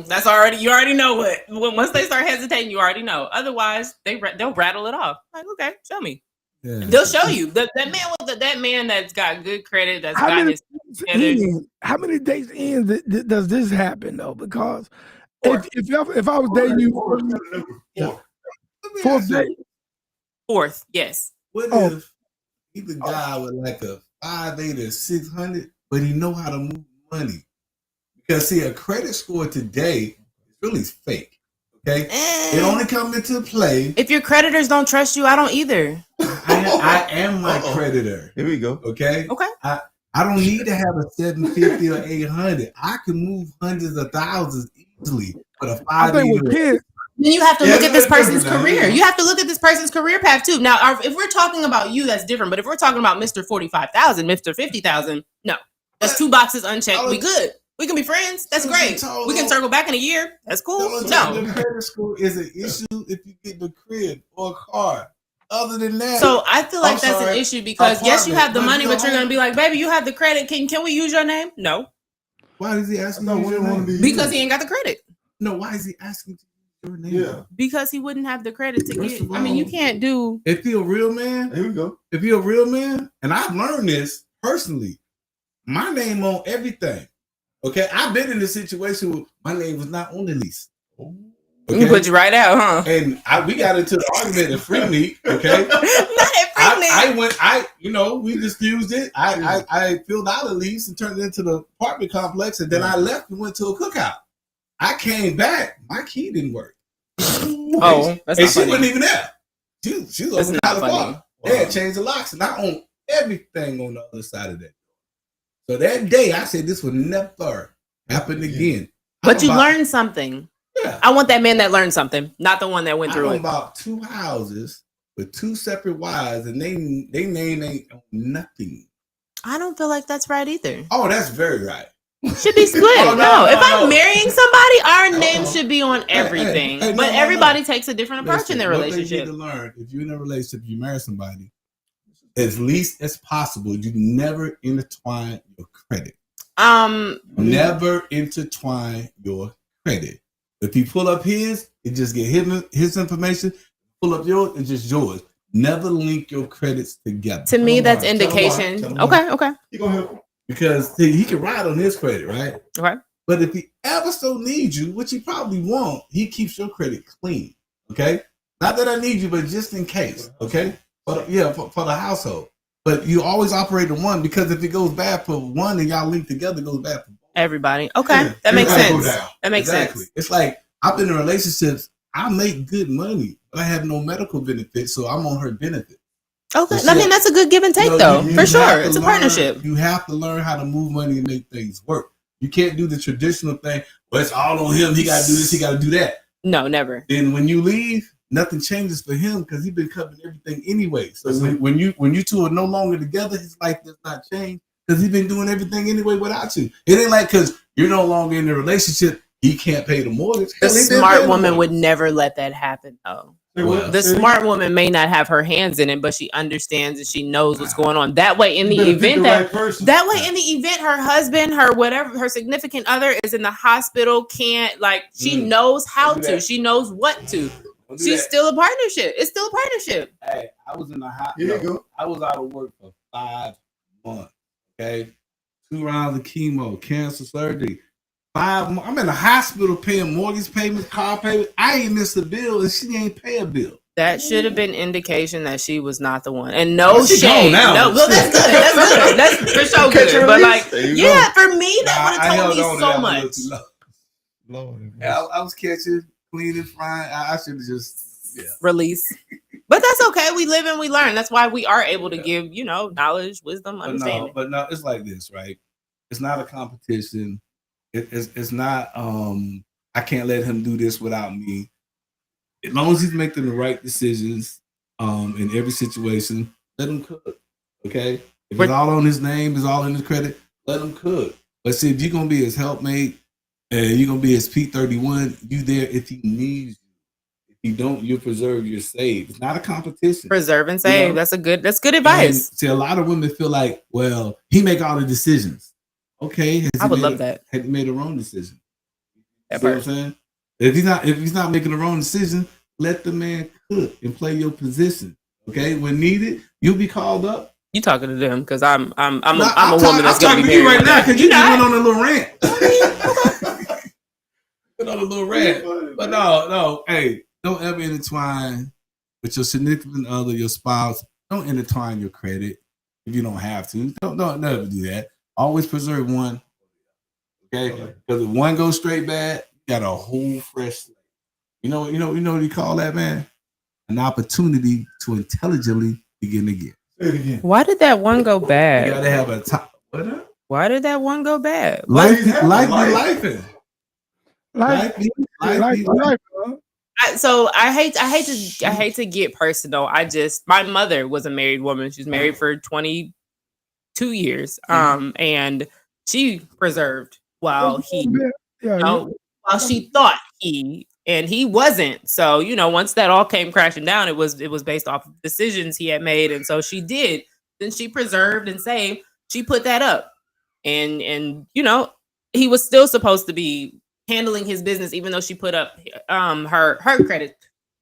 that's already, you already know what. Once they start hesitating, you already know. Otherwise, they'll rattle it off. Like, okay, show me. Yeah. They'll show you that man that's got good credit, that's got his. How many days in does this happen though? Because if I was dating you, fourth day. Fourth, yes. What if he's a guy with like a 580 or 600, but he know how to move money? Because see, a credit score today is really fake. Okay, it only comes into play if your creditors don't trust you. I don't either. I am my creditor. Here we go. Okay. Okay. I don't need to have a 750 or 800. I can move hundreds of thousands easily. But a 580. Then you have to look at this person's career. You have to look at this person's career path too. Now, if we're talking about you, that's different. But if we're talking about Mr. 45,000, Mr. 50,000, no, that's 2 boxes unchecked. We good. We can be friends. That's great. We can circle back in a year. That's cool. No, the credit score is an issue if you get the crib or a car. Other than that, so I feel like that's an issue because yes, you have the money, but you're gonna be like, baby, you have the credit. Can we use your name? No. Why is he asking? Because he ain't got the credit. No. Why is he asking? Yeah, because he wouldn't have the credit to get. I mean, you can't do. If you're a real man, here we go. If you're a real man, and I've learned this personally, my name on everything. Okay, I've been in a situation where my name was not on the lease. Okay? You put you right out, huh? And we got into the argument at Free Meat. Okay, not at Free Meat. We dispused it. I filled out a lease and turned it into the apartment complex, and then I left and went to a cookout. I came back, my key didn't work. Oh, that's and not she funny. wasn't even there. She was over California. They had changed the locks, and I own everything on the other side of that. So that day, I said this would never happen again. But you learned something. Yeah. I want that man that learned something, not the one that went through it. About 2 houses with 2 separate wives, and they name ain't nothing. I don't feel like that's right either. Oh, that's very right. Should be split. No, if I'm marrying somebody, our name should be on everything. But everybody takes a different approach in their relationship. What they need to learn, if you're in a relationship, you marry somebody, as least as possible, you never intertwine your credit. Never intertwine your credit. If you pull up his, it just get his information. Pull up yours, it's just yours. Never link your credits together. To me, that's indication. Okay. You gonna help him? Because he can ride on his credit, right? Okay. But if he ever so needs you, which he probably won't, he keeps your credit clean. Okay. Not that I need you, but just in case. Okay. For the household. But you always operate on one, because if it goes bad for one and y'all link together, it goes bad for both. Everybody. Okay. Yeah. That makes sense. That makes sense. It's like I've been in relationships. I make good money, but I have no medical benefits, so I'm on her benefit. Okay. I mean, that's a good give and take, though. For sure. It's a partnership. You have to learn how to move money and make things work. You can't do the traditional thing. Well, it's all on him. He got to do this. He got to do that. No, never. Then when you leave, nothing changes for him because he's been covering everything anyway. So when you two are no longer together, his life does not change because he's been doing everything anyway without you. It ain't like because you're no longer in the relationship, he can't pay the mortgage. The smart woman would never let that happen, though. The smart woman may not have her hands in it, but she understands and she knows what's going on. That way, in the event her husband, her whatever, her significant other is in the hospital, she knows how to, she knows what to. She's still a partnership. It's still a partnership. Hey, I was in the hospital. I was out of work for 5 months. Okay, 2 rounds of chemo, cancer surgery. I'm in the hospital paying mortgage payments, car payments. I ain't missed a bill, and she ain't pay a bill. That should have been indication that she was not the one. And no shade. No, well, that's good. That's good. That's for sure good. But like, yeah, for me, that would have told me so much. Lord, I was catching, cleaning, frying. I should have just release. But that's okay. We live and we learn. That's why we are able to give, knowledge, wisdom, understanding. But no, it's like this, right? It's not a competition. It's not. I can't let him do this without me. As long as he's making the right decisions, in every situation, let him cook. Okay, if it's all on his name, it's all in his credit. Let him cook. But see, if you're gonna be his helpmate and you're gonna be his P31, you there if he needs you. If you don't, you preserve your save. It's not a competition. Preserve and save. That's good advice. And see, a lot of women feel like, well, he make all the decisions. Okay, I would love that. Have you made a wrong decision? That See what I'm saying? If he's not making the wrong decision, let the man cook and play your position. Okay, when needed, you'll be called up. You talking to them because I'm a woman that's gonna be married right now because you just went on a little rant. Went on a little rant, but no, hey, don't ever intertwine with your significant other, your spouse. Don't intertwine your credit if you don't have to. Don't never do that. Always preserve one. Okay, because if one goes straight bad, you got a whole fresh slate. You know what you call that, man? An opportunity to intelligently begin again. Say it again. Why did that one go bad? You gotta have a top. Why did that one go bad? Life. So I hate to get personal. My mother was a married woman. She's married for 22 years. And she preserved while she thought he wasn't. So, once that all came crashing down, it was based off of decisions he had made. And so she did. Then she preserved and saved. She put that up. And he was still supposed to be handling his business, even though she put up her credit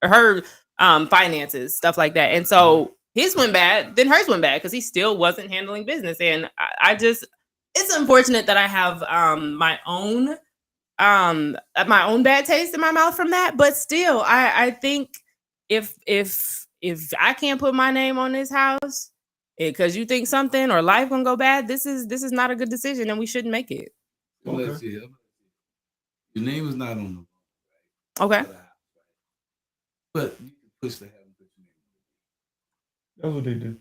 or her finances, stuff like that. And so his went bad, then hers went bad because he still wasn't handling business. And it's unfortunate that I have my own bad taste in my mouth from that. But still, I think if I can't put my name on this house because you think something or life gonna go bad, this is not a good decision and we shouldn't make it. Okay. Let's see. Your name is not on the okay. But you can push the heaven. That's what they do.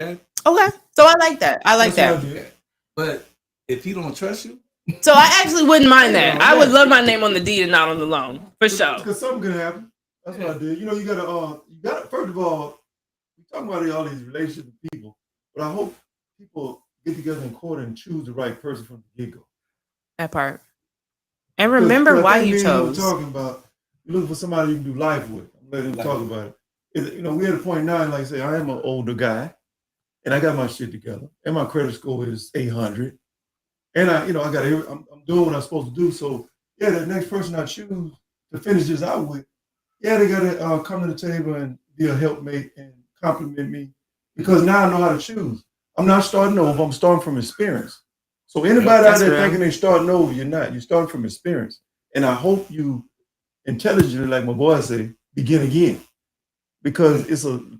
Okay. Okay. So I like that. That. But if he don't trust you. So I actually wouldn't mind that. I would love my name on the deed and not on the loan. For sure. Because something could happen. That's what I did. You gotta first of all, we talking about all these relationships with people, but I hope people get together in court and choose the right person from the get-go. That part. And remember why you chose. Talking about you're looking for somebody you can do life with. I'm letting him talk about it. We at a point now, like I say, I am an older guy, and I got my shit together, and my credit score is 800, and I'm doing what I'm supposed to do. So yeah, the next person I choose to finish this out with, yeah, they gotta come to the table and be a helpmate and compliment me because now I know how to choose. I'm not starting over. I'm starting from experience. So anybody out there thinking they're starting over, you're not. You're starting from experience. And I hope you intelligently, like my boy say, begin again. Because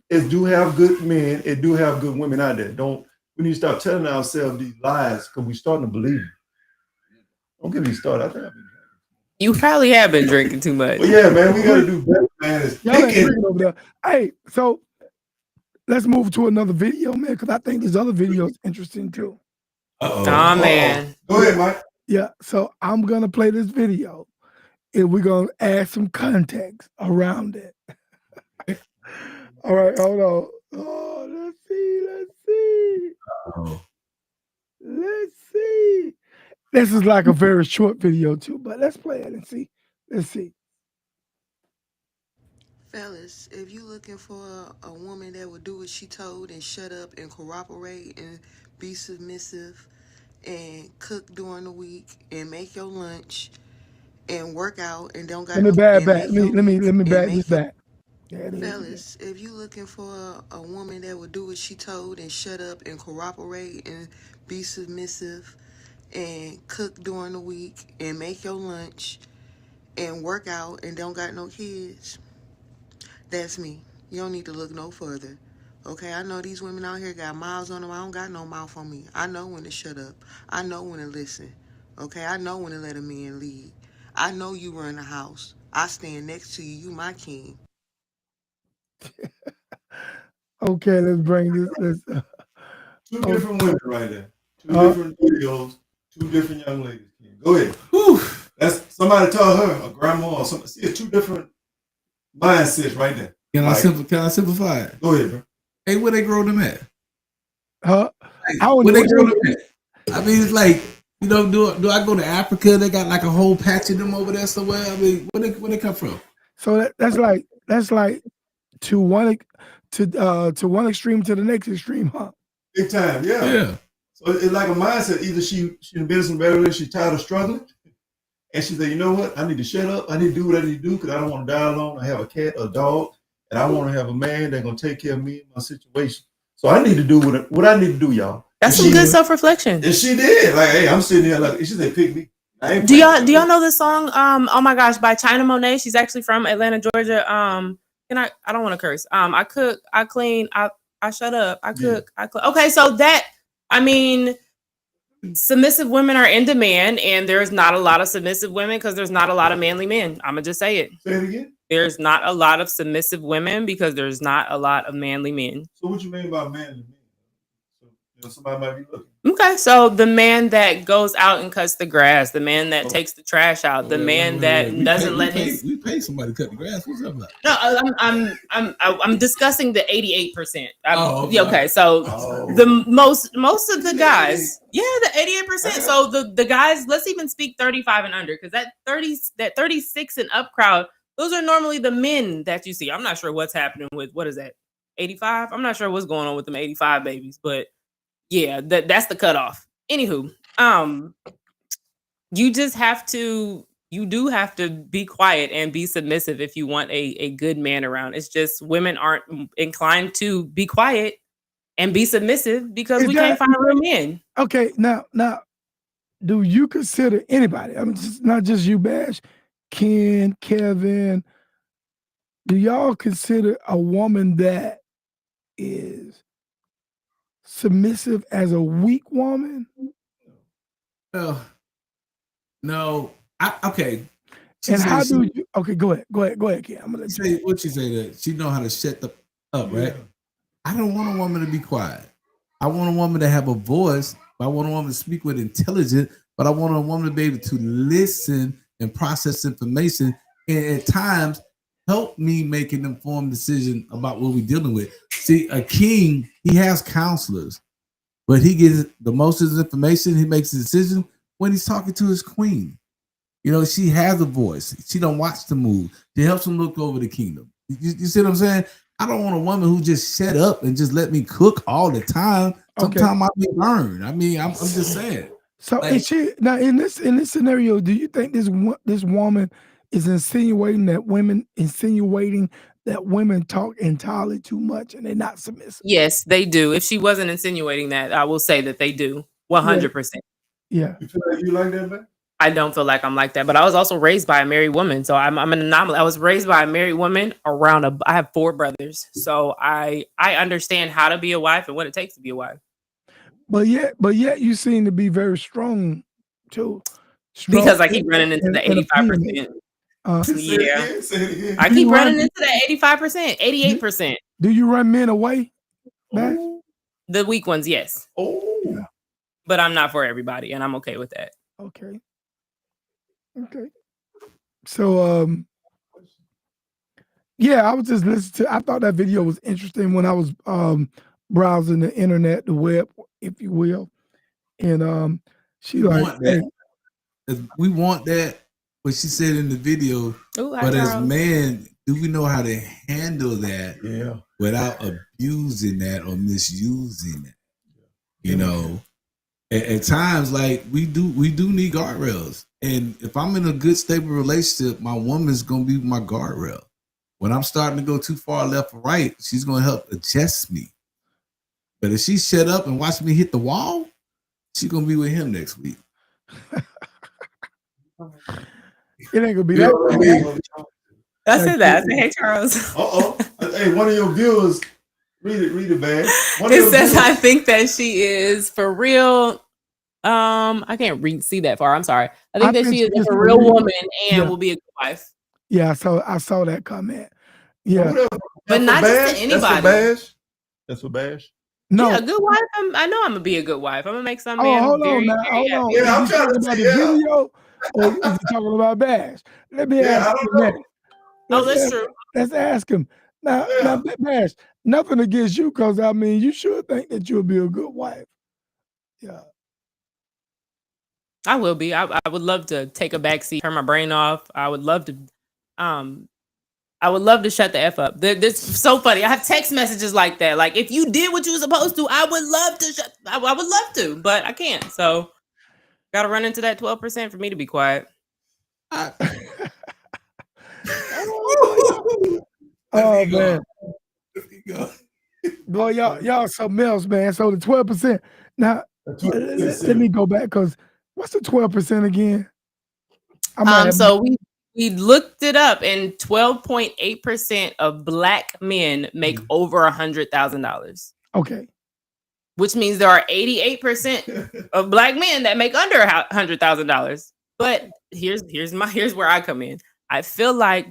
it do have good men, it do have good women out there. We need to stop telling ourselves these lies because we're starting to believe them. Don't get me started. I think I've been drinking. You probably have been drinking too much. Well, yeah, man, we gotta do better, man. Y'all ain't drinking over there. Hey, so let's move to another video, man, because I think this other video is interesting too. Oh man. Go ahead, Mike. Yeah, so I'm gonna play this video and we're gonna add some context around it. All right, hold on. Oh, let's see. Let's see. This is like a very short video too, but let's play it and see. Let's see. Fellas, if you looking for a woman that will do what she told and shut up and cooperate and be submissive and cook during the week and make your lunch and work out and don't got Let me back. Let me back this back. Fellas, if you looking for a woman that will do what she told and shut up and cooperate and be submissive and cook during the week and make your lunch and work out and don't got no kids, that's me. You don't need to look no further. Okay, I know these women out here got mouths on them. I don't got no mouth on me. I know when to shut up. I know when to listen. Okay, I know when to let a man lead. I know you run the house. I stand next to you. You my king. Okay, let's bring this. Let's. Two different women right there. Two different videos. Two different young ladies. Go ahead. Whew. That's somebody told her, a grandma or something. See, it's two different mindsets right there. Can I simplify it? Go ahead, bro. Hey, where they grow them at? Huh? Where they grow them at? I mean, it's like, you know, do I go to Africa? They got like a whole patch of them over there somewhere. I mean, where they come from? So that's like to one extreme to the next extreme, huh? Big time, yeah. Yeah. So it's like a mindset. Either she in business barely, she's tired of struggling, and she said, you know what? I need to shut up. I need to do what I need to do because I don't want to die alone. I have a cat, a dog, and I want to have a man that's gonna take care of me and my situation. So I need to do what I need to do, y'all. That's some good self-reflection. And she did. Like, hey, I'm sitting here like she said, pick me. Do y'all know this song? Oh my gosh, by China Monet. She's actually from Atlanta, Georgia. I don't want to curse. I cook, I clean, I shut up, I cook, I clean. Okay, so that, I mean, submissive women are in demand, and there's not a lot of submissive women because there's not a lot of manly men. I'm gonna just say it. Say it again. There's not a lot of submissive women because there's not a lot of manly men. So what you mean by manly men? So, you know, somebody might be looking. Okay, so the man that goes out and cuts the grass, the man that takes the trash out, the man that doesn't let his. We pay somebody to cut the grass. What's up about? No, I'm discussing the 88%. Okay, so Oh. the most of the guys, the 88%. So the guys, let's even speak 35 and under, because that 36 and up crowd, those are normally the men that you see. I'm not sure what's happening with, what is that, 85? I'm not sure what's going on with them 85 babies, but yeah, that's the cutoff. Anywho, you do have to be quiet and be submissive if you want a good man around. It's just women aren't inclined to be quiet and be submissive because we can't find real men. Okay, now, do you consider anybody? I mean, not just you, Bash, Ken, Kevin. Do y'all consider a woman that is submissive as a weak woman? No. Okay. And how do you? Okay, go ahead, Ken. I'm gonna let you. What she say that she know how to shut up, right? I don't want a woman to be quiet. I want a woman to have a voice. I want a woman to speak with intelligence, but I want a woman to be able to listen and process information, and at times help me make an informed decision about what we're dealing with. See, a king, he has counselors, but he gets the most of his information. He makes a decision when he's talking to his queen. You know, she has a voice. She don't watch the move. She helps him look over the kingdom. You see what I'm saying? I don't want a woman who just shut up and just let me cook all the time. Sometimes I'll be burned. I mean, I'm just saying. So like, is she now in this scenario? Do you think this woman is insinuating that women talk entirely too much and they're not submissive? Yes, they do. If she wasn't insinuating that, I will say that they do. 100%. Yeah. You feel like you like that, man? I don't feel like I'm like that, but I was also raised by a married woman, so I'm an anomaly. I was raised by a married woman I have 4 brothers, so I understand how to be a wife and what it takes to be a wife. But yet you seem to be very strong too. Because I keep running into the 85%. I keep running into the 85%, 88%. Do you run men away? Back? The weak ones, yes. Oh. But I'm not for everybody, and I'm okay with that. Okay. So I was just listening to. I thought that video was interesting when I was browsing the internet, the web, if you will, and she we want that. What she said in the video, but as men, do we know how to handle that without abusing that or misusing it? You know, at times, like we do need guardrails. And if I'm in a good, stable relationship, my woman's gonna be my guardrail. When I'm starting to go too far left or right, she's gonna help adjust me. But if she shut up and watch me hit the wall, she's gonna be with him next week. It ain't gonna be You know that. what I mean? I said that. I said, hey, Charles. Hey, one of your viewers, read it, man. It says, I think that she is for real. I can't see that far. I'm sorry. I think that she is a real woman and will be a good wife. Yeah, I saw that comment. Yeah, but not just to anybody. That's for Bash. No, yeah, a good wife. I know I'm gonna be a good wife. I'm gonna make some man. Hold very, on. very happy. Yeah, I'm is he trying talking to about see the it. video, or is he talking about Bash? Let me ask him that. That's true. Let's ask him now. Yeah. Now, Bash, nothing against you, because I mean, you should think that you'll be a good wife. Yeah. I will be. I would love to take a backseat, turn my brain off. I would love to shut the F up. This is so funny. I have text messages like that. Like, if you did what you were supposed to, I would love to I would love to, but I can't. So gotta run into that 12% for me to be quiet. Oh man. Boy, y'all something else, man. So the 12%. Now let me go back, because what's the 12% again? So we looked it up, and 12.8% of Black men make over $100,000. Okay. Which means there are 88% of Black men that make under $100,000. But here's where I come in. I feel like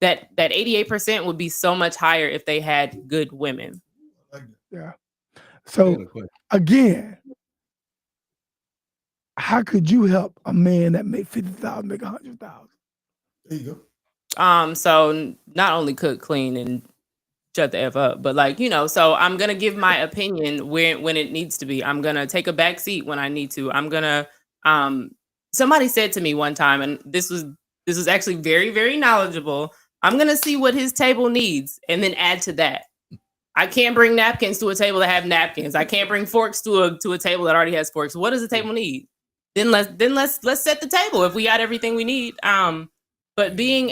that 88% would be so much higher if they had good women. Yeah. So again, how could you help a man that make 50,000 make 100,000? There you go. So not only cook, clean, and shut the F up, but so I'm gonna give my opinion when it needs to be. I'm gonna take a back seat when I need to. I'm gonna somebody said to me one time, and this was actually very, very knowledgeable. I'm gonna see what his table needs and then add to that. I can't bring napkins to a table that have napkins. I can't bring forks to a table that already has forks. What does the table need? Then let's set the table if we got everything we need. But being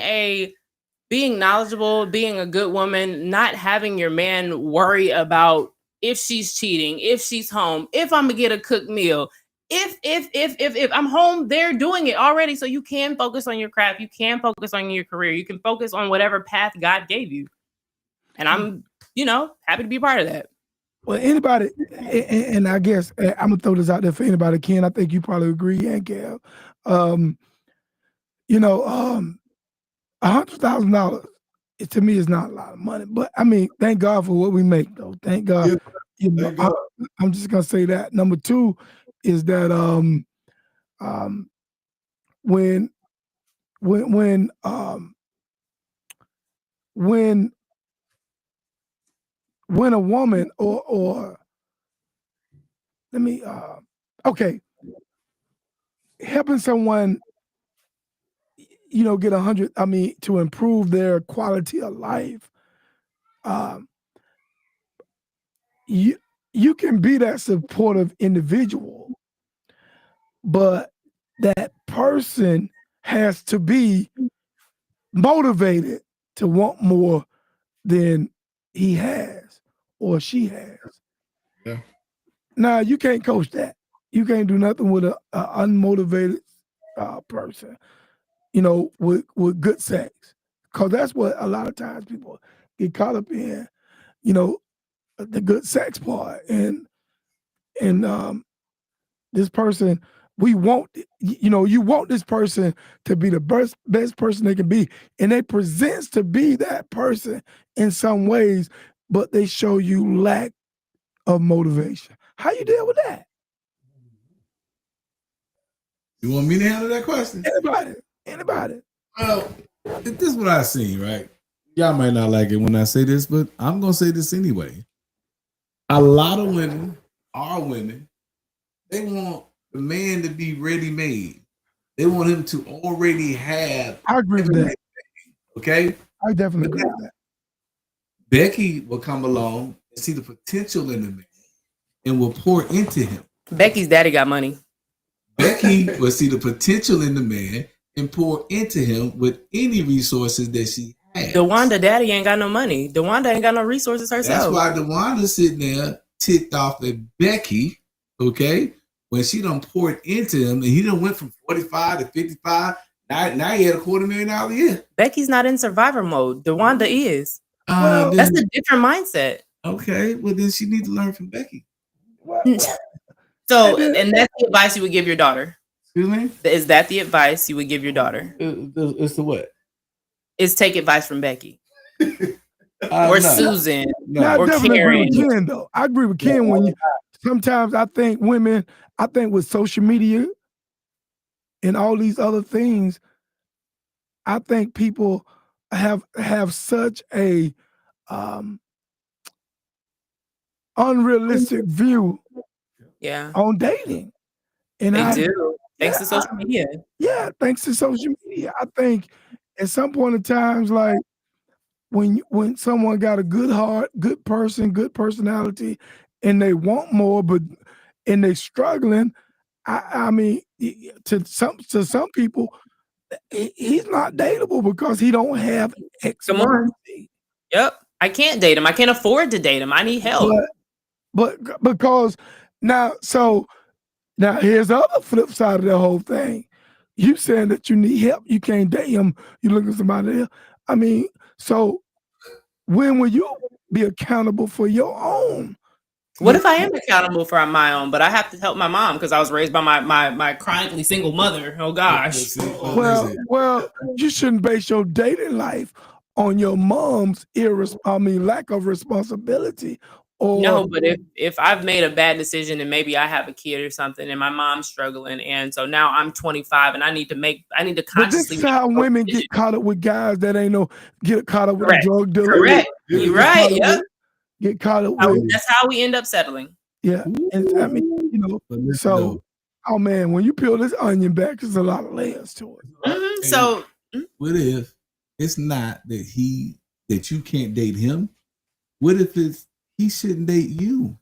knowledgeable, being a good woman, not having your man worry about if she's cheating, if she's home, if I'm gonna get a cooked meal, if I'm home, they're doing it already. So you can focus on your craft, you can focus on your career, you can focus on whatever path God gave you. And I'm, happy to be a part of that. Well, anybody, and I guess I'm gonna throw this out there for anybody. Ken, I think you probably agree, and Gail. $100,000 to me is not a lot of money, but I mean, thank God for what we make, though. Thank God. I'm just gonna say that. Number two is that when a woman or let me helping someone get 100, to improve their quality of life, you can be that supportive individual, but that person has to be motivated to want more than he has or she has. Yeah. Now, you can't coach that. You can't do nothing with an unmotivated person, with good sex. Because that's what a lot of times people get caught up in, the good sex part. And this person, you want this person to be the best person they can be. And they presents to be that person in some ways, but they show you lack of motivation. How you deal with that? You want me to handle that question? Anybody. Well, this is what I see, right? Y'all might not like it when I say this, but I'm going to say this anyway. A lot of women are women. They want the man to be ready-made. They want him to already have. I agree with that. Okay? I definitely agree with that. Becky will come along and see the potential in the man and will pour into him. Becky's daddy got money. Becky will see the potential in the man and pour into him with any resources that she has. DeWanda daddy ain't got no money. DeWanda ain't got no resources herself. That's why DeWanda's sitting there ticked off at Becky, okay? when she done poured into him, and he done went from 45 to 55. Now he had $250,000 a year. Becky's not in survivor mode. DeWanda is. Well, That's a different mindset. Okay, well then she needs to learn from Becky. So, and that's the advice you would give your daughter. Excuse me? Is that the advice you would give your daughter? It's the what? Is take advice from Becky. Or or Susan. No, I or definitely agree with Karen. Ken, though. I agree with Ken when you sometimes I think women, I think with social media and all these other things, I think people have such a unrealistic view on dating. And They do. Thanks to social media. Yeah, thanks to social media. I think at some point in times, like when someone got a good heart, good person, good personality, and they want more, and they struggling, I mean, to some people, he's not dateable because he don't have X. Come on. Yep. I can't date him. I can't afford to date him. I need help. But because now here's the other flip side of the whole thing. You saying that you need help, you can't date him, you look at somebody else. I mean, so when will you be accountable for your own? What if I am accountable for my own, but I have to help my mom because I was raised by my chronically single mother? Oh gosh. Well, you shouldn't base your dating life on your mom's lack of responsibility. Or no, but if I've made a bad decision and maybe I have a kid or something and my mom's struggling, and so now I'm 25 and I need to consciously. But this is how women get caught up with guys that get caught up with a drug dealer. Correct. You're right. Yep. Get caught up with. That's how we end up settling. Yeah, and I mean, so. Oh man, when you peel this onion back, there's a lot of layers to it. Mm-hmm. So, what if it's not that you can't date him? What if he shouldn't date you?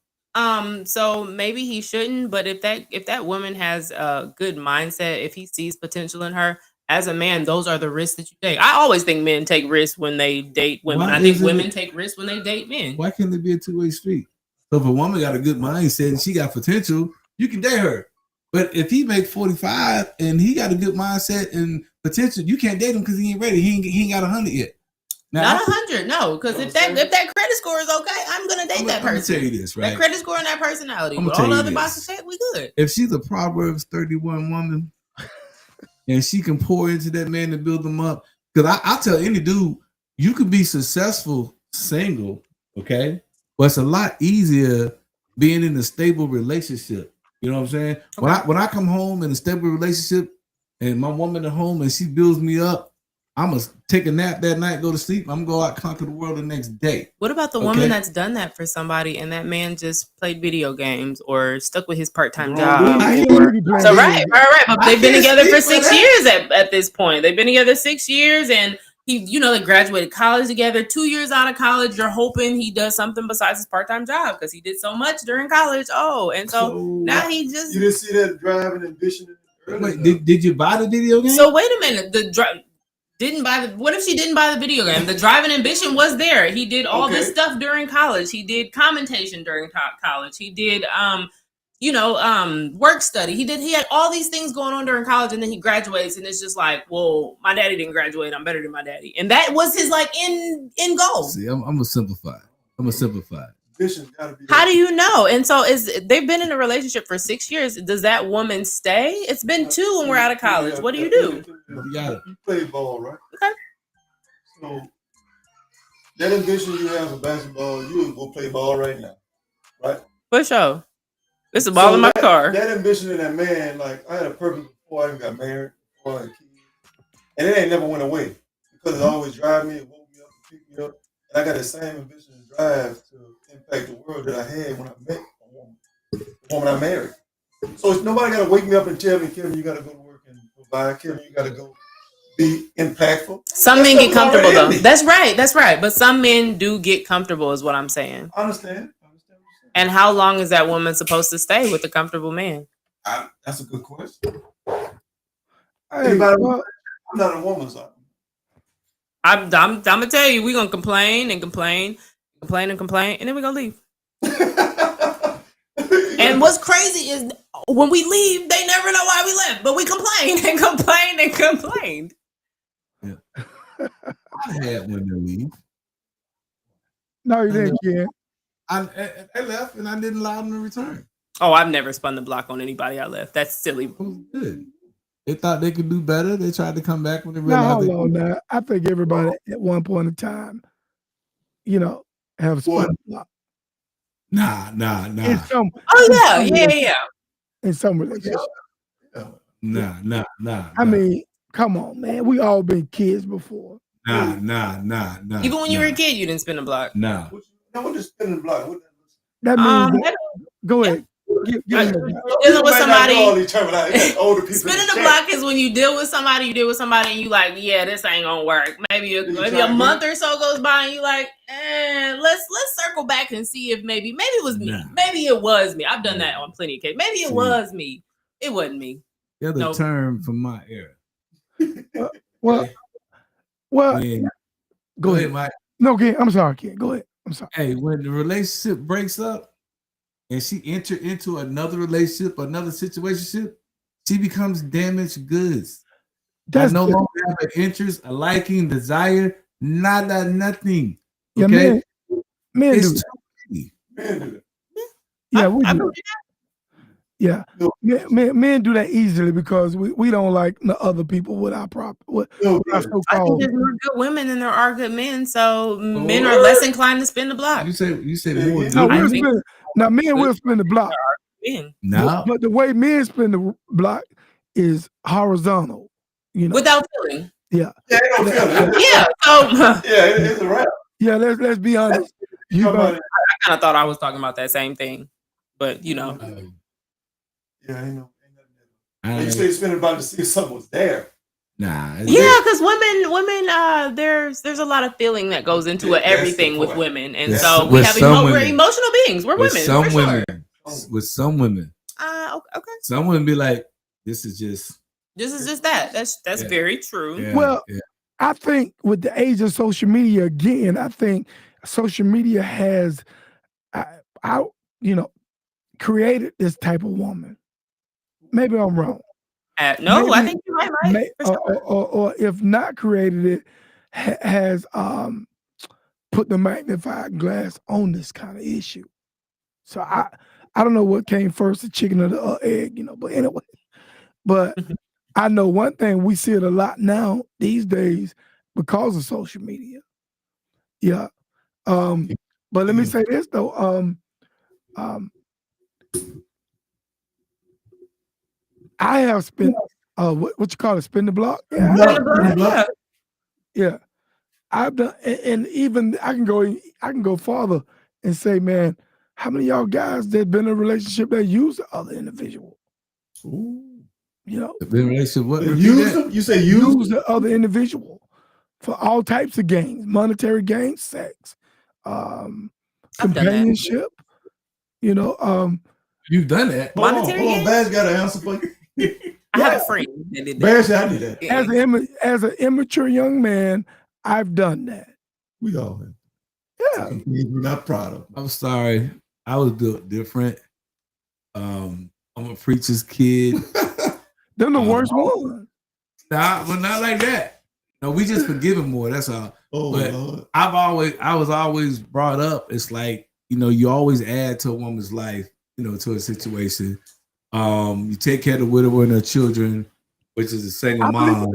So maybe he shouldn't, but if that woman has a good mindset, if he sees potential in her, as a man, those are the risks that you take. I always think men take risks when they date women. I think women take risks when they date men. Why can't it be a two-way street? So if a woman got a good mindset and she got potential, you can date her. But if he make 45 and he got a good mindset and potential, you can't date him because he ain't ready. He ain't got 100 yet. Now, not 100, no. Because if that credit score is okay, I'm gonna date that person. I'm gonna tell you this, right? That credit score and that personality. With all the other boxes checked, we good. If she's a Proverbs 31 woman and she can pour into that man to build them up, because I tell any dude, you could be successful single, okay? But it's a lot easier being in a stable relationship. You know what I'm saying? Okay. When I come home in a stable relationship and my woman at home and she builds me up, I'm going to take a nap that night, go to sleep. I'm going to go out, conquer the world the next day. What about the woman that's done that for somebody and that man just played video games or stuck with his part-time job? So right. But they've been together for 6 years at this point. They've been together 6 years and they graduated college together. 2 years out of college, you're hoping he does something besides his part-time job because he did so much during college. Oh, and so now he just... You didn't see that driving ambition? Wait, did you buy the video game? So wait a minute. What if she didn't buy the video game? The driving ambition was there. He did all this stuff during college. He did commentation during college. He did work study. He had all these things going on during college, and then he graduates and it's just like, well, my daddy didn't graduate. I'm better than my daddy. And that was his end goal. See, I'm gonna simplify. How do you know? And so they've been in a relationship for 6 years. Does that woman stay? It's been 2 when we're out of college. What do you do? You play ball, right? Okay. So that ambition you have for basketball, you would go play ball right now, right? For sure. It's a ball in my car. That ambition in that man, like I had a purpose before I even got married, before I had kids, and it ain't never went away because it always drive me, it woke me up, it picked me up. I got the same ambition and drive to impact the world that I had when I met the woman I married. So it's nobody got to wake me up and tell me, Kevin, you got to go to work and provide. Kevin, you got to go be impactful. Some men get comfortable though. That's right. But some men do get comfortable is what I'm saying. I understand. And how long is that woman supposed to stay with a comfortable man? That's a good question. I'm not a woman, so. I'm gonna tell you, we're gonna complain, and then we're gonna leave. And what's crazy is when we leave, they never know why we left, but we complained and complained and complained. Yeah. I had women leave. No, you didn't, Ken. I left and I didn't allow them to return. Oh, I've never spun the block on anybody I left. That's silly. It was good. They thought they could do better. They tried to come back when they Now, realized. hold on now. I think everybody at one point in time, have spun the block. Nah. In some, in some relationships. Nah. I mean, come on, man. We all been kids before. Nah. Even when you were a kid, you didn't spin the block. Nah. What is spinning the block? That means go ahead. Dealing with somebody. Older people. Spinning the block is when you deal with somebody, and you like, yeah, this ain't gonna work. Maybe a month or so goes by, and you like, let's circle back and see if maybe it was me. Maybe it was me. I've done that on plenty of cases. Maybe it was me. It wasn't me. The other term from my era. Well, go ahead, Mike. No, Ken. I'm sorry, Ken. Go ahead. I'm sorry. Hey, when the relationship breaks up and she entered into another relationship, another situationship, she becomes damaged goods. I no longer have an interest, a liking, desire, nothing. Okay? Yeah, men do that. Yeah, we do. Yeah, men do that easily because we don't like the other people with our so-called. I think there's more good women than there are good men, so men are less inclined to spin the block. You say more. Now men will spin the block. No, but the way men spin the block is horizontal. Without feeling. Yeah. Yeah. It's a wrap. Yeah, let's be honest. I kind of thought I was talking about that same thing, but Yeah, ain't nothing. You say spinning about to see if something was there. Nah. Yeah, because women, there's a lot of feeling that goes into everything with women, and so we're emotional beings. We're women. Some women, with some women. Okay. Some women be like, this is just that. That's very true. Yeah, I think with the age of social media, again, I think social media has, created this type of woman. Maybe I'm wrong. No, I think you're right. Or if not created it, has put the magnifying glass on this kind of issue. So I don't know what came first, the chicken or the egg, but anyway. But I know one thing, we see it a lot now these days because of social media. Yeah. But let me say this though. I have spent what you call it, spin the block? Yeah. I've done, and even I can go farther and say, man, how many of y'all guys that been in a relationship that use the other individual? Ooh. Been in a relationship, what? Use them? You say use the other individual for all types of gains, monetary gains, sex, companionship. You've done that. Hold on, Bash got an answer for you. I have a friend that did that. Bash, I did that. As an immature young man, I've done that. We all have. Yeah. We're not proud of. I'm sorry. I was built different. I'm a preacher's kid. They're the worst one. Nah, but not like that. No, we just forgiving more. That's all. But Lord. I was always brought up. It's like, you always add to a woman's life, to a situation. You take care of the widower and her children, which is the single mom.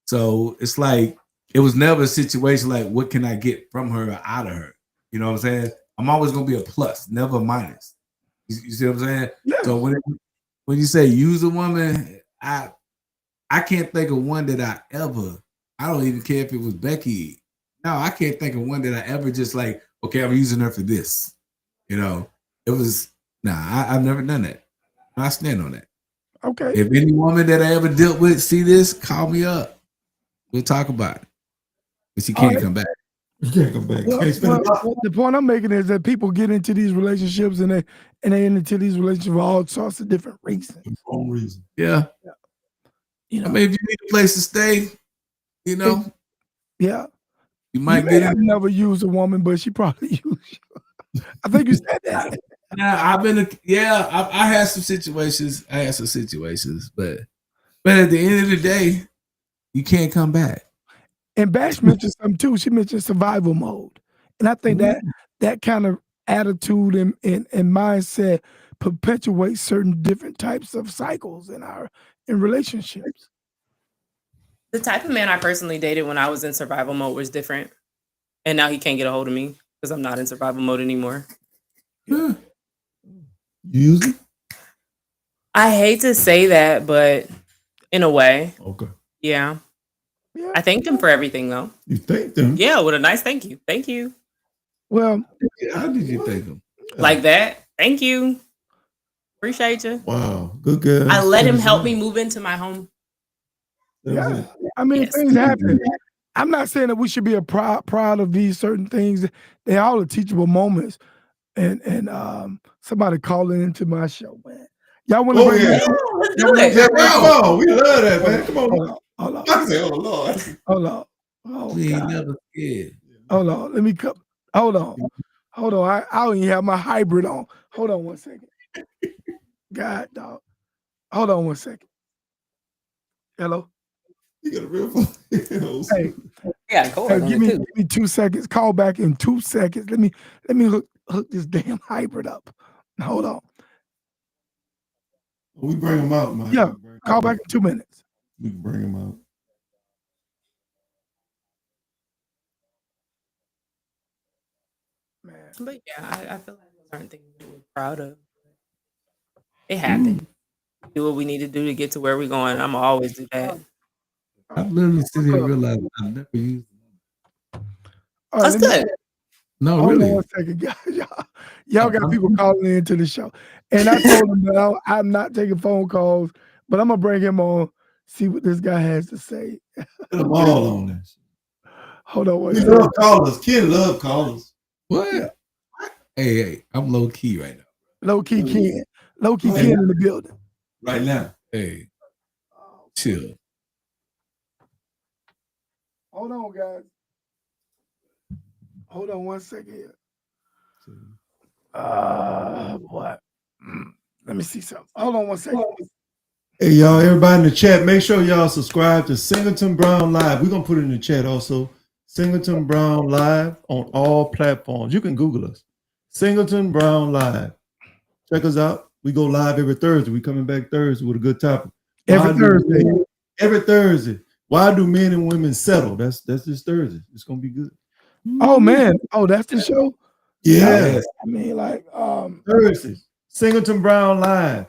So it's like, it was never a situation like, what can I get from her or out of her? You know what I'm saying? I'm always going to be a plus, never a minus. You see what I'm saying? Yeah. So when you say use a woman, I can't think of one that I don't even care if it was Becky. No, I can't think of one that I ever just like, okay, I'm using her for this. It was, I've never done that. I stand on that. Okay. If any woman that I ever dealt with see this, call me up. We'll talk about it. But she can't come back. You can't come back. The point I'm making is that people get into these relationships and they into these relationships for all sorts of different reasons. Wrong reason. Yeah. I mean, if you need a place to stay, yeah. You might get I've never used a woman, but she probably used you. I think you said that. I've been, I had some situations. But at the end of the day, you can't come back. And Bash mentioned something too. She mentioned survival mode. And I think that kind of attitude and mindset perpetuates certain different types of cycles in relationships. The type of man I personally dated when I was in survival mode was different. And now he can't get a hold of me because I'm not in survival mode anymore. Yeah. You use it? I hate to say that, but in a way. Okay. Yeah. I thanked him for everything, though. You thanked him? Yeah, with a nice thank you. Thank you. Well, how did you thank him? Like that. Thank you. Appreciate you. Wow. Good girl. I let him help me move into my home. Yeah. I mean, things happen. I'm not saying that we should be proud of these certain things. They all are teachable moments. And somebody calling into my show, man. Y'all want to bring we love that, man. Come on. Hold on. I say, oh Lord. Hold on. Oh, we ain't God. never scared. Hold on. Let me come. Hold on. I don't even have my hybrid on. Hold on 1 second. God, dog. Hold on 1 second. Hello. You got a real phone. Hey, give me 2 seconds. Call back in 2 seconds. Let me hook this damn hybrid up. Hold on. We bring them out, man. Yeah, call back in 2 minutes. We can bring them out. Man. But yeah, I feel like those aren't things that we're proud of. It happened. Do what we need to do to get to where we're going. I'm always do that. I've literally sitting here and realized I've never used them. That's good. No, Hold really. on 1 second, guys. Y'all got people calling into the show. And I told him that I'm not taking phone calls, but I'm going to bring him on, see what this guy has to say. Put them all on this. Hold on 1 We second. love callers. Kid love callers. What? Yeah. Hey, I'm low key right now. Low key Ken. Low key Ken in the building. Right now. Hey, chill. Hold on, guys. Hold on 1 second here. What? Let me see something. Hold on 1 second. Hey, y'all, everybody in the chat, make sure y'all subscribe to Singleton Brown Live. We're going to put it in the chat also. Singleton Brown Live on all platforms. You can Google us. Singleton Brown Live. Check us out. We go live every Thursday. We coming back Thursday with a good topic. Every Thursday. Why do men and women settle? That's this Thursday. It's going to be good. Oh, man. Oh, that's the show? Yeah. I mean, like, Thursday. Singleton Brown Live.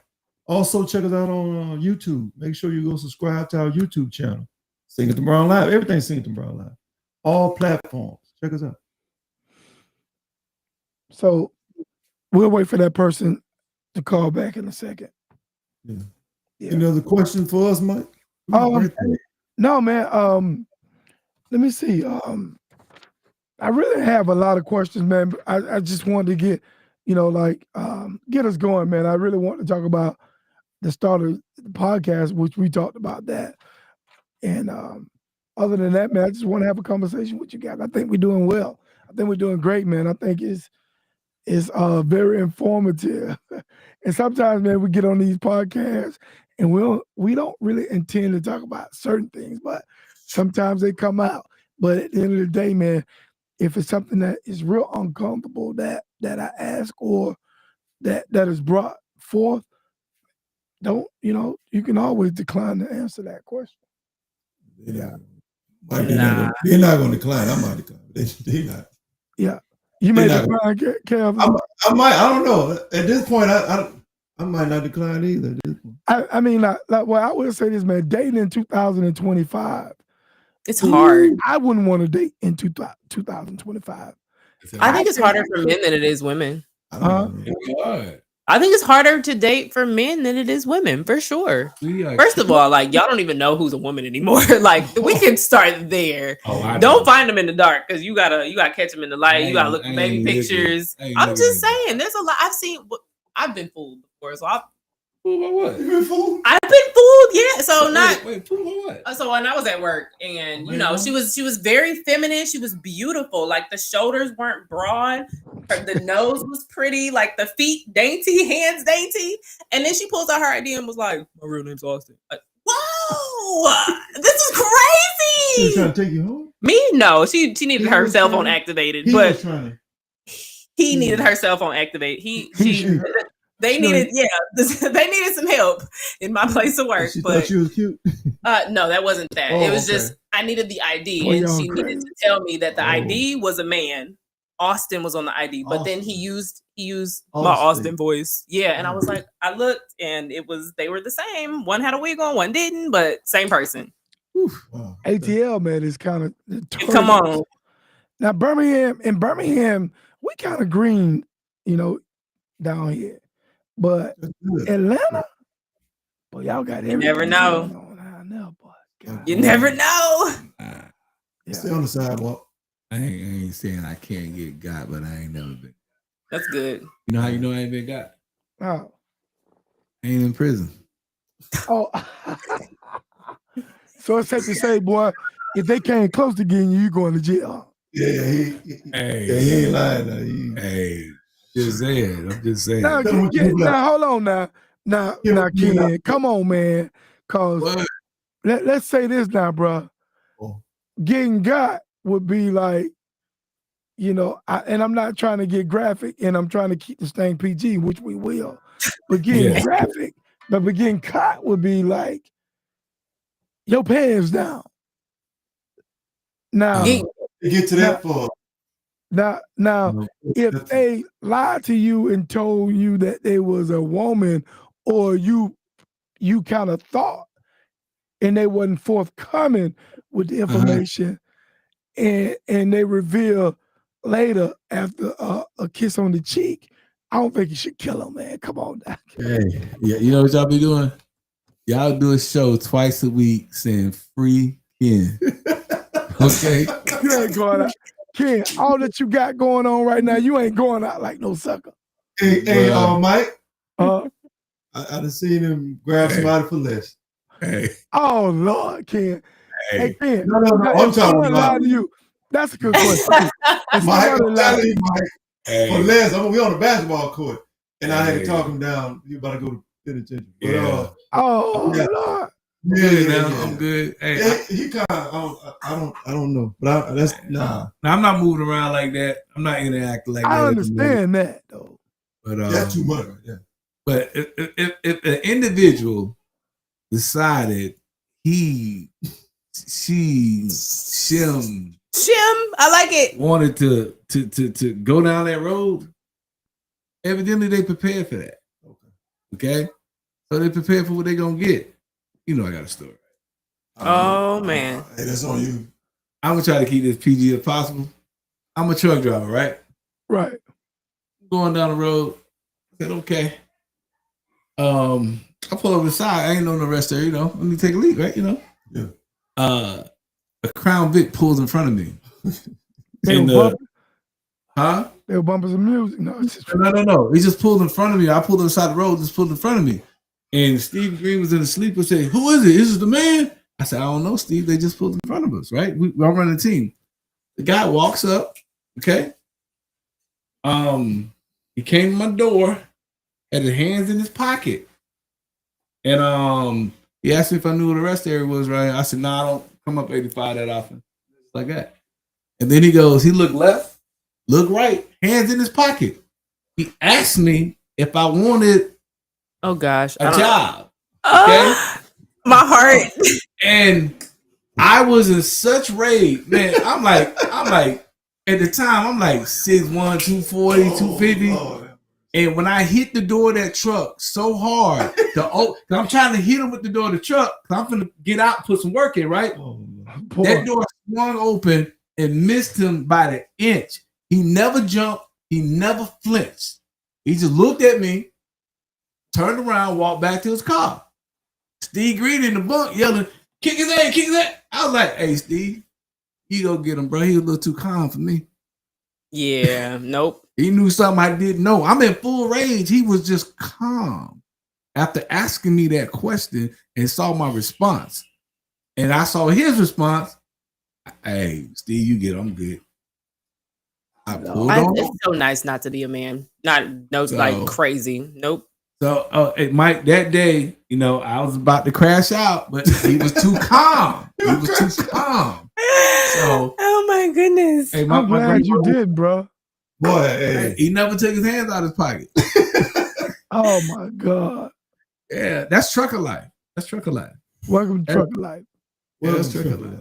Also, check us out on YouTube. Make sure you go subscribe to our YouTube channel. Singleton Brown Live. Everything Singleton Brown Live. All platforms. Check us out. So we'll wait for that person to call back in a second. Yeah. Any other question for us, Mike? No, man. Let me see. I really have a lot of questions, man. But I just wanted to get, get us going, man. I really want to talk about the start of the podcast, which we talked about that. And other than that, man, I just want to have a conversation with you guys. I think we're doing well. I think we're doing great, man. I think it's very informative. And sometimes, man, we get on these podcasts and we don't really intend to talk about certain things, but sometimes they come out. But at the end of the day, man, if it's something that is real uncomfortable that I ask or that is brought forth, you can always decline to answer that question. Yeah. They're not going to decline. I might decline. They're not. Yeah. You may decline, Kevin. I might. I don't know. At this point, I might not decline either. At this point. I mean, well, I will say this, man. Dating in 2025. It's hard. I wouldn't want to date in 2025. I think it's harder for men than it is women. It's hard. I think it's harder to date for men than it is women, for sure. First of all, like, y'all don't even know who's a woman anymore. Like, we can start there. Don't find them in the dark because you gotta catch them in the light. You gotta look at baby pictures. I'm just saying, there's a lot. I've been fooled before, so Fooled by what? You been fooled? I've been fooled, yeah. So Wait, fooled by what? So when I was at work, and she was very feminine. She was beautiful. Like the shoulders weren't broad, the nose was pretty, like the feet dainty, hands dainty. And then she pulls out her ID and was like, "My real name's Austin." Like, whoa, this is She was crazy. trying to take you home. Me, no, she needed He her was cell trying phone to- activated, He but was trying to. he needed her cell phone activated. They Sure. needed, they needed some help in my place of work. She But thought you was cute. no, that wasn't that. Oh, It was okay. just I needed the ID, Boy, and y'all she crazy. needed to tell me that the Oh. ID was a man. Austin was on the ID, but then he used my Austin. Austin voice. Yeah, and I was like, I looked, and they were the same. One had a wig on, one didn't, but same person. Wow. ATL, man, is kind of Come on. Now Birmingham, we kind of green, down here. But That's good. Atlanta, boy, y'all got everything. never know. going on down there, boy. God. You never know. Nah, Stay on the sidewalk. I ain't saying I can't get got, but I ain't never been. That's good. You know how you know I ain't been got? Oh. I ain't in prison. Oh. So it's safe to say, boy, if they came close to getting you, you going to jail. Yeah, he ain't lying. Hey, just saying. I'm just saying. Now, hold on now. Now, Ken, come on, man. Because let's say this now, bro. Oh. Getting got would be like, and I'm not trying to get graphic, and I'm trying to keep this thing PG, which we will. But getting graphic, but getting caught would be like, your pants down. Now, You get to that part. Now, if they lied to you and told you that they was a woman, or you kind of thought, and they wasn't forthcoming with the information, and they reveal later after a kiss on the cheek, I don't think you should kill them, man. Come on now. Hey, yeah, you know what y'all be doing? Y'all do a show twice a week saying free Ken. Okay? You ain't going out. Ken, all that you got going on right now, you ain't going out like no sucker. Hey, Mike. I done seen him grab somebody for less. Hey. Oh, Lord, Ken. Hey, Ken. No, I'm talking about you. That's a good question. Mike, I'm telling you, Mike. Hey. For less, we on the basketball court, and I had to talk him down. You about to go to penitentiary. But, Lord. I'm good. Hey, he kind of, I don't know, but that's nah. Now, I'm not moving around like that. I'm not interacting like that. I understand that though. But that's too much. Yeah. But if an individual decided shim, I like it. Wanted to go down that road, evidently they prepared for that. Okay, so they prepared for what they're gonna get. You know, I got a story. Oh man, hey, that's on you. I'm gonna try to keep this PG as possible. I'm a truck driver, right? Right. Going down the road. I said, okay. I pull over the side. I ain't on the rest there, Let me take a leak, right? Yeah. A Crown Vic pulls in front of me. They were huh? They were bumping some music. No, it's just No. He just pulled in front of me. I pulled on the side of the road, just pulled in front of me. And Steve Green was in the sleeper, said, "Who is it? Is it the man?" I said, "I don't know, Steve. They just pulled in front of us, right? I'm running the team." The guy walks up, okay? He came to my door, had his hands in his pocket. And he asked me if I knew where the rest area was, right? I said, "No, I don't come up 85 that often." It's like that. And then he goes, he looked left, looked right, hands in his pocket. He asked me if I wanted oh gosh, a job. Okay? My heart. And I was in such rage, man. I'm like, at the time, I'm like 6'1", 240, 250. Lord. And when I hit the door of that truck so hard, I'm trying to hit him with the door of the truck, because I'm going to get out and put some work in, right? That door swung open and missed him by the inch. He never jumped. He never flinched. He just looked at me, turned around, walked back to his car. Steve Green in the bunk yelling, "Kick his ass, kick his ass." I was like, "Hey, Steve, you go get him, bro. He was a little too calm for me." Yeah, nope. He knew something I didn't know. I'm in full rage. He was just calm. after asking me that question and saw my response, and I saw his response, hey, Steve, you get it, I'm good. I pulled on. It's so nice not to be a man. Like crazy. Nope. So, hey, Mike, that day, you know, I was about to crash out, but he was too calm. He was too calm. So, oh my goodness. Hey, I'm glad you did, bro. Boy, hey. He never took his hands out of his pocket. Oh my God. Yeah, that's trucker life. That's trucker life. Welcome to trucker life. Yeah, that's trucker life.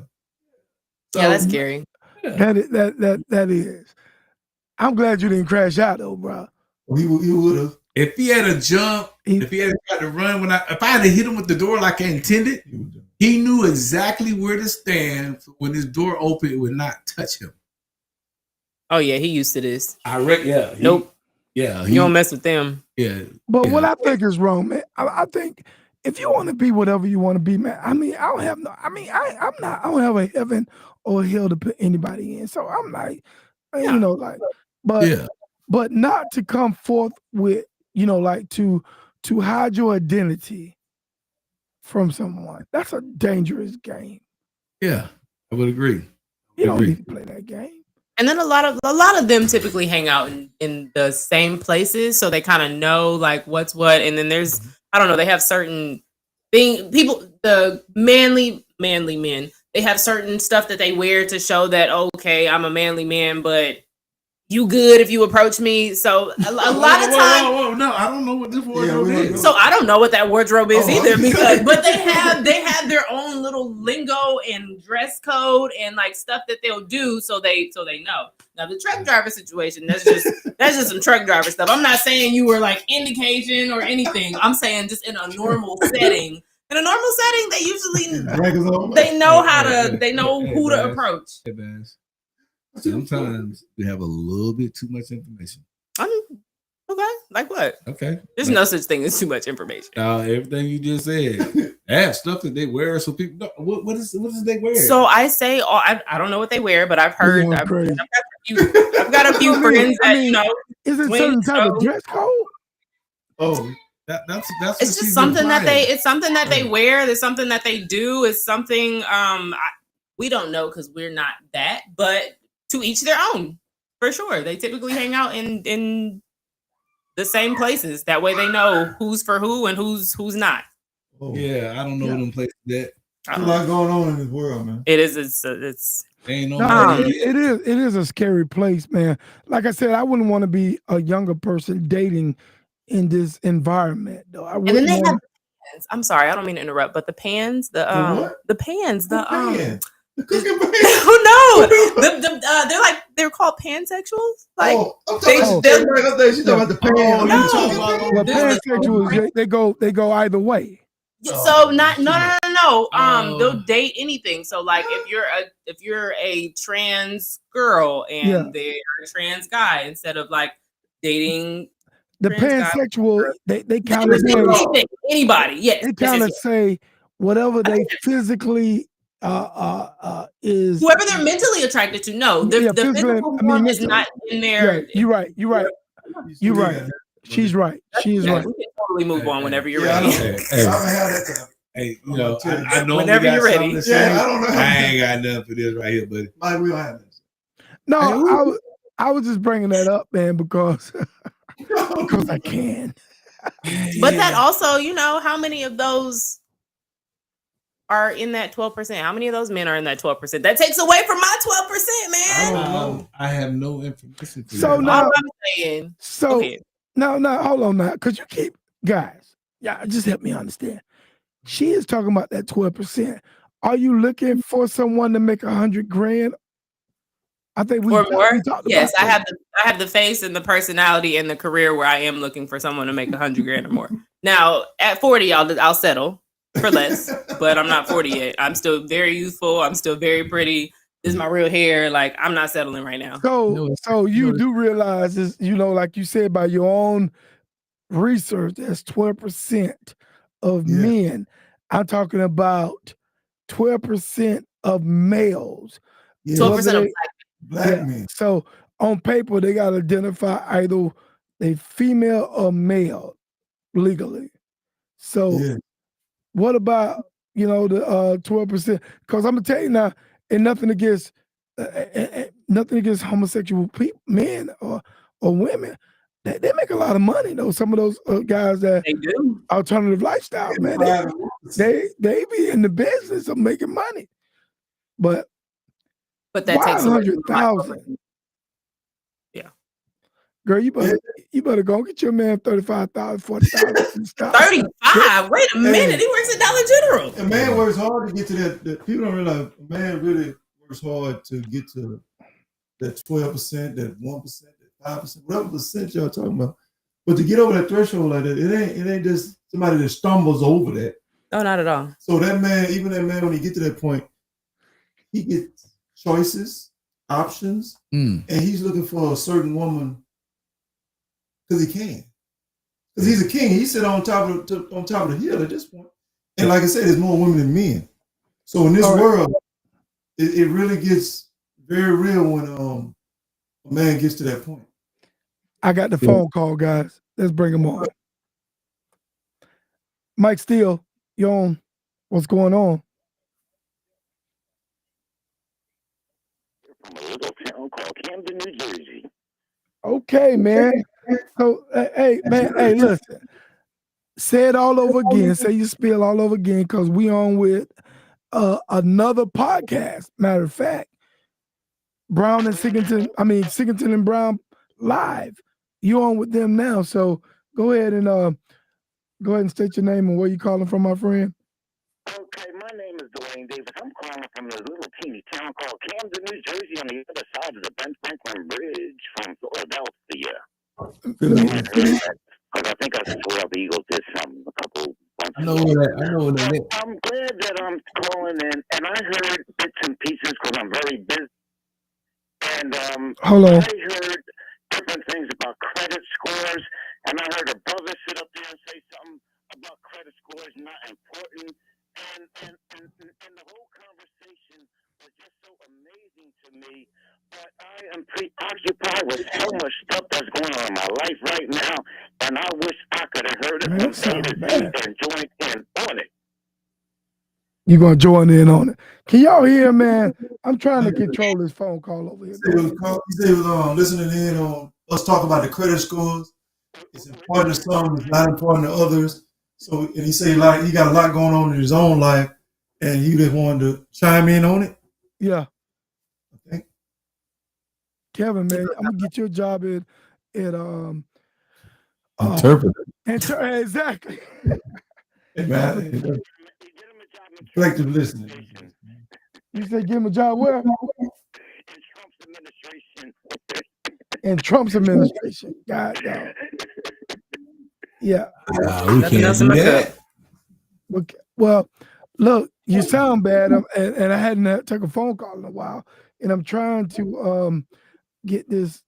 So, yeah, that's scary. Yeah. That is. I'm glad you didn't crash out though, bro. He would have. If he had a jump, if he had tried to run, if I had to hit him with the door like I intended, he knew exactly where to stand. So when his door opened, it would not touch him. Oh yeah, he used to this. Yeah. Nope. Yeah. You don't mess with them. Yeah. But what I think is wrong, man. I think if you want to be whatever you want to be, man. I mean, I don't have I don't have a heaven or hell to put anybody in. So I'm like, you know, like, but not to come forth with, you know, like to hide your identity from someone. That's a dangerous game. Yeah, I would agree. You don't need to play that game. And then a lot of them typically hang out in the same places, so they kind of know like what's what. And then there's I don't know, they have certain people, the manly men, they have certain stuff that they wear to show that okay, I'm a manly man, but you good if you approach me. So a lot of times, no, I don't know what this wardrobe is. So I don't know what that wardrobe is either, but they have their own little lingo and dress code and like stuff that they'll do so they know. Now the truck driver situation, that's just some truck driver stuff. I'm not saying you were like indication or anything. I'm saying just in a normal setting. In a normal setting, they usually they know who to approach. Sometimes we have a little bit too much information. Okay, like what? Okay, there's no such thing as too much information. Everything you just said. I have stuff that they wear, so people know what is they wear. So I say, I don't know what they wear, but I've heard. I've got a few friends that you know. Is it certain type of dress code? Oh. That's it's just something that they wear. There's something that they do. It's something we don't know because we're not that, but to each their own, for sure. They typically hang out in the same places. That way they know who's for who and who's not. Oh. Yeah, I don't know them places that. There's a lot going on in this world, man. It is. It's it is a scary place, man. Like I said, I wouldn't want to be a younger person dating in this environment, though. And then they have pans. I'm sorry, I don't mean to interrupt, but the pans, the pans, the cooking pans. Oh no, they're called pansexuals. Like she's talking about the pans. Well, pansexuals, they go either way. So no. They'll date anything. So like if you're a trans girl and they're a trans guy, instead of like dating the pansexual, they kind of say anybody. Yes, they kind of say whatever they physically is whoever they're mentally attracted to. No, the physical form is not in there. Yeah, you're right. She's right. She is right. We can totally move on whenever you're ready. Hey, you know, I know whenever you're ready. Yeah, I don't know. I ain't got nothing for this right here, buddy. We don't have this. No, I was just bringing that up, man, because I can. But that also, you know, how many of those are in that 12%? How many of those men are in that 12%? That takes away from my 12%, man. I don't know. I have no information for so that. now, all I'm saying. So no, hold on now, because you keep just help me understand. She is talking about that 12%. Are you looking for someone to make $100,000? I think we talked about yes, that. I have the face and the personality and the career where I am looking for someone to make $100,000 or more. Now at 40, I'll settle for less, but I'm not 40 yet. I'm still very youthful. I'm still very pretty. This is my real hair. Like I'm not settling right now. So you do realize this, you know, like you said by your own research, that's 12% of men. I'm talking about 12% of males. 12% of black men. So on paper, they got to identify either they female or male legally. So what about, you know, the 12%? Because I'm gonna tell you now, and nothing against homosexual people, men or women. They make a lot of money though. Some of those guys that They do. alternative lifestyles, man, they be in the business of making money. But that takes away from 100,000. Yeah. Girl, you better go get your man 35,000, 40,000. 35? Wait a minute. He works at Dollar General. A man works hard to get to that. People don't realize a man really works hard to get to that 12%, that 1%, that 5%, whatever percent y'all talking about. But to get over that threshold like that, it ain't just somebody that stumbles over that. Oh, not at all. So that man, even that man, when he get to that point, he gets choices, options, and he's looking for a certain woman because he can. Because he's a king. He sit on top of the hill at this point. And like I said, there's more women than men. So in this world, it really gets very real when a man gets to that point. I got the phone call, guys. Let's bring him on. Mike Steele, you on? What's going on? From a little town called Camden, New Jersey. Okay, man. So, hey, man, hey, listen. Say it all over again. Say your spiel all over again, because we on with another podcast. Matter of fact, Brown and Singleton and Brown live. You on with them now. So go ahead and state your name and where you calling from, my friend. Okay, my name is Dwayne Davis. I'm calling from a little teeny town called Camden, New Jersey, on the other side of the Ben Franklin Bridge from Philadelphia. Because I think I saw the Eagles did something a couple months ago. I know that. I'm glad that I'm calling in, and I heard bits and pieces because I'm very busy. And Hold on. I heard different things about credit scores, and I heard a brother sit up there and say something about credit scores not important. And the whole conversation was just so amazing to me. But I am preoccupied with so much stuff that's going on in my life right now, and I wish I could have heard it from A to Z and joined in on it. You're going to join in on it. Can y'all hear, man? I'm trying to control this phone call over here. He said he was listening in on us talk about the credit scores. It's important to some, it's not important to others. So, and he said like he got a lot going on in his own life, and he just wanted to chime in on it. Yeah. Okay. Kevin, man, I'm gonna get your job at interpreter. Exactly. Hey, man, collective listening. You said give him a job where? In Trump's administration. In Trump's administration. God, dog. Yeah. We can't do that. Okay. Well, look, you sound bad, and I hadn't took a phone call in a while, and I'm trying to get this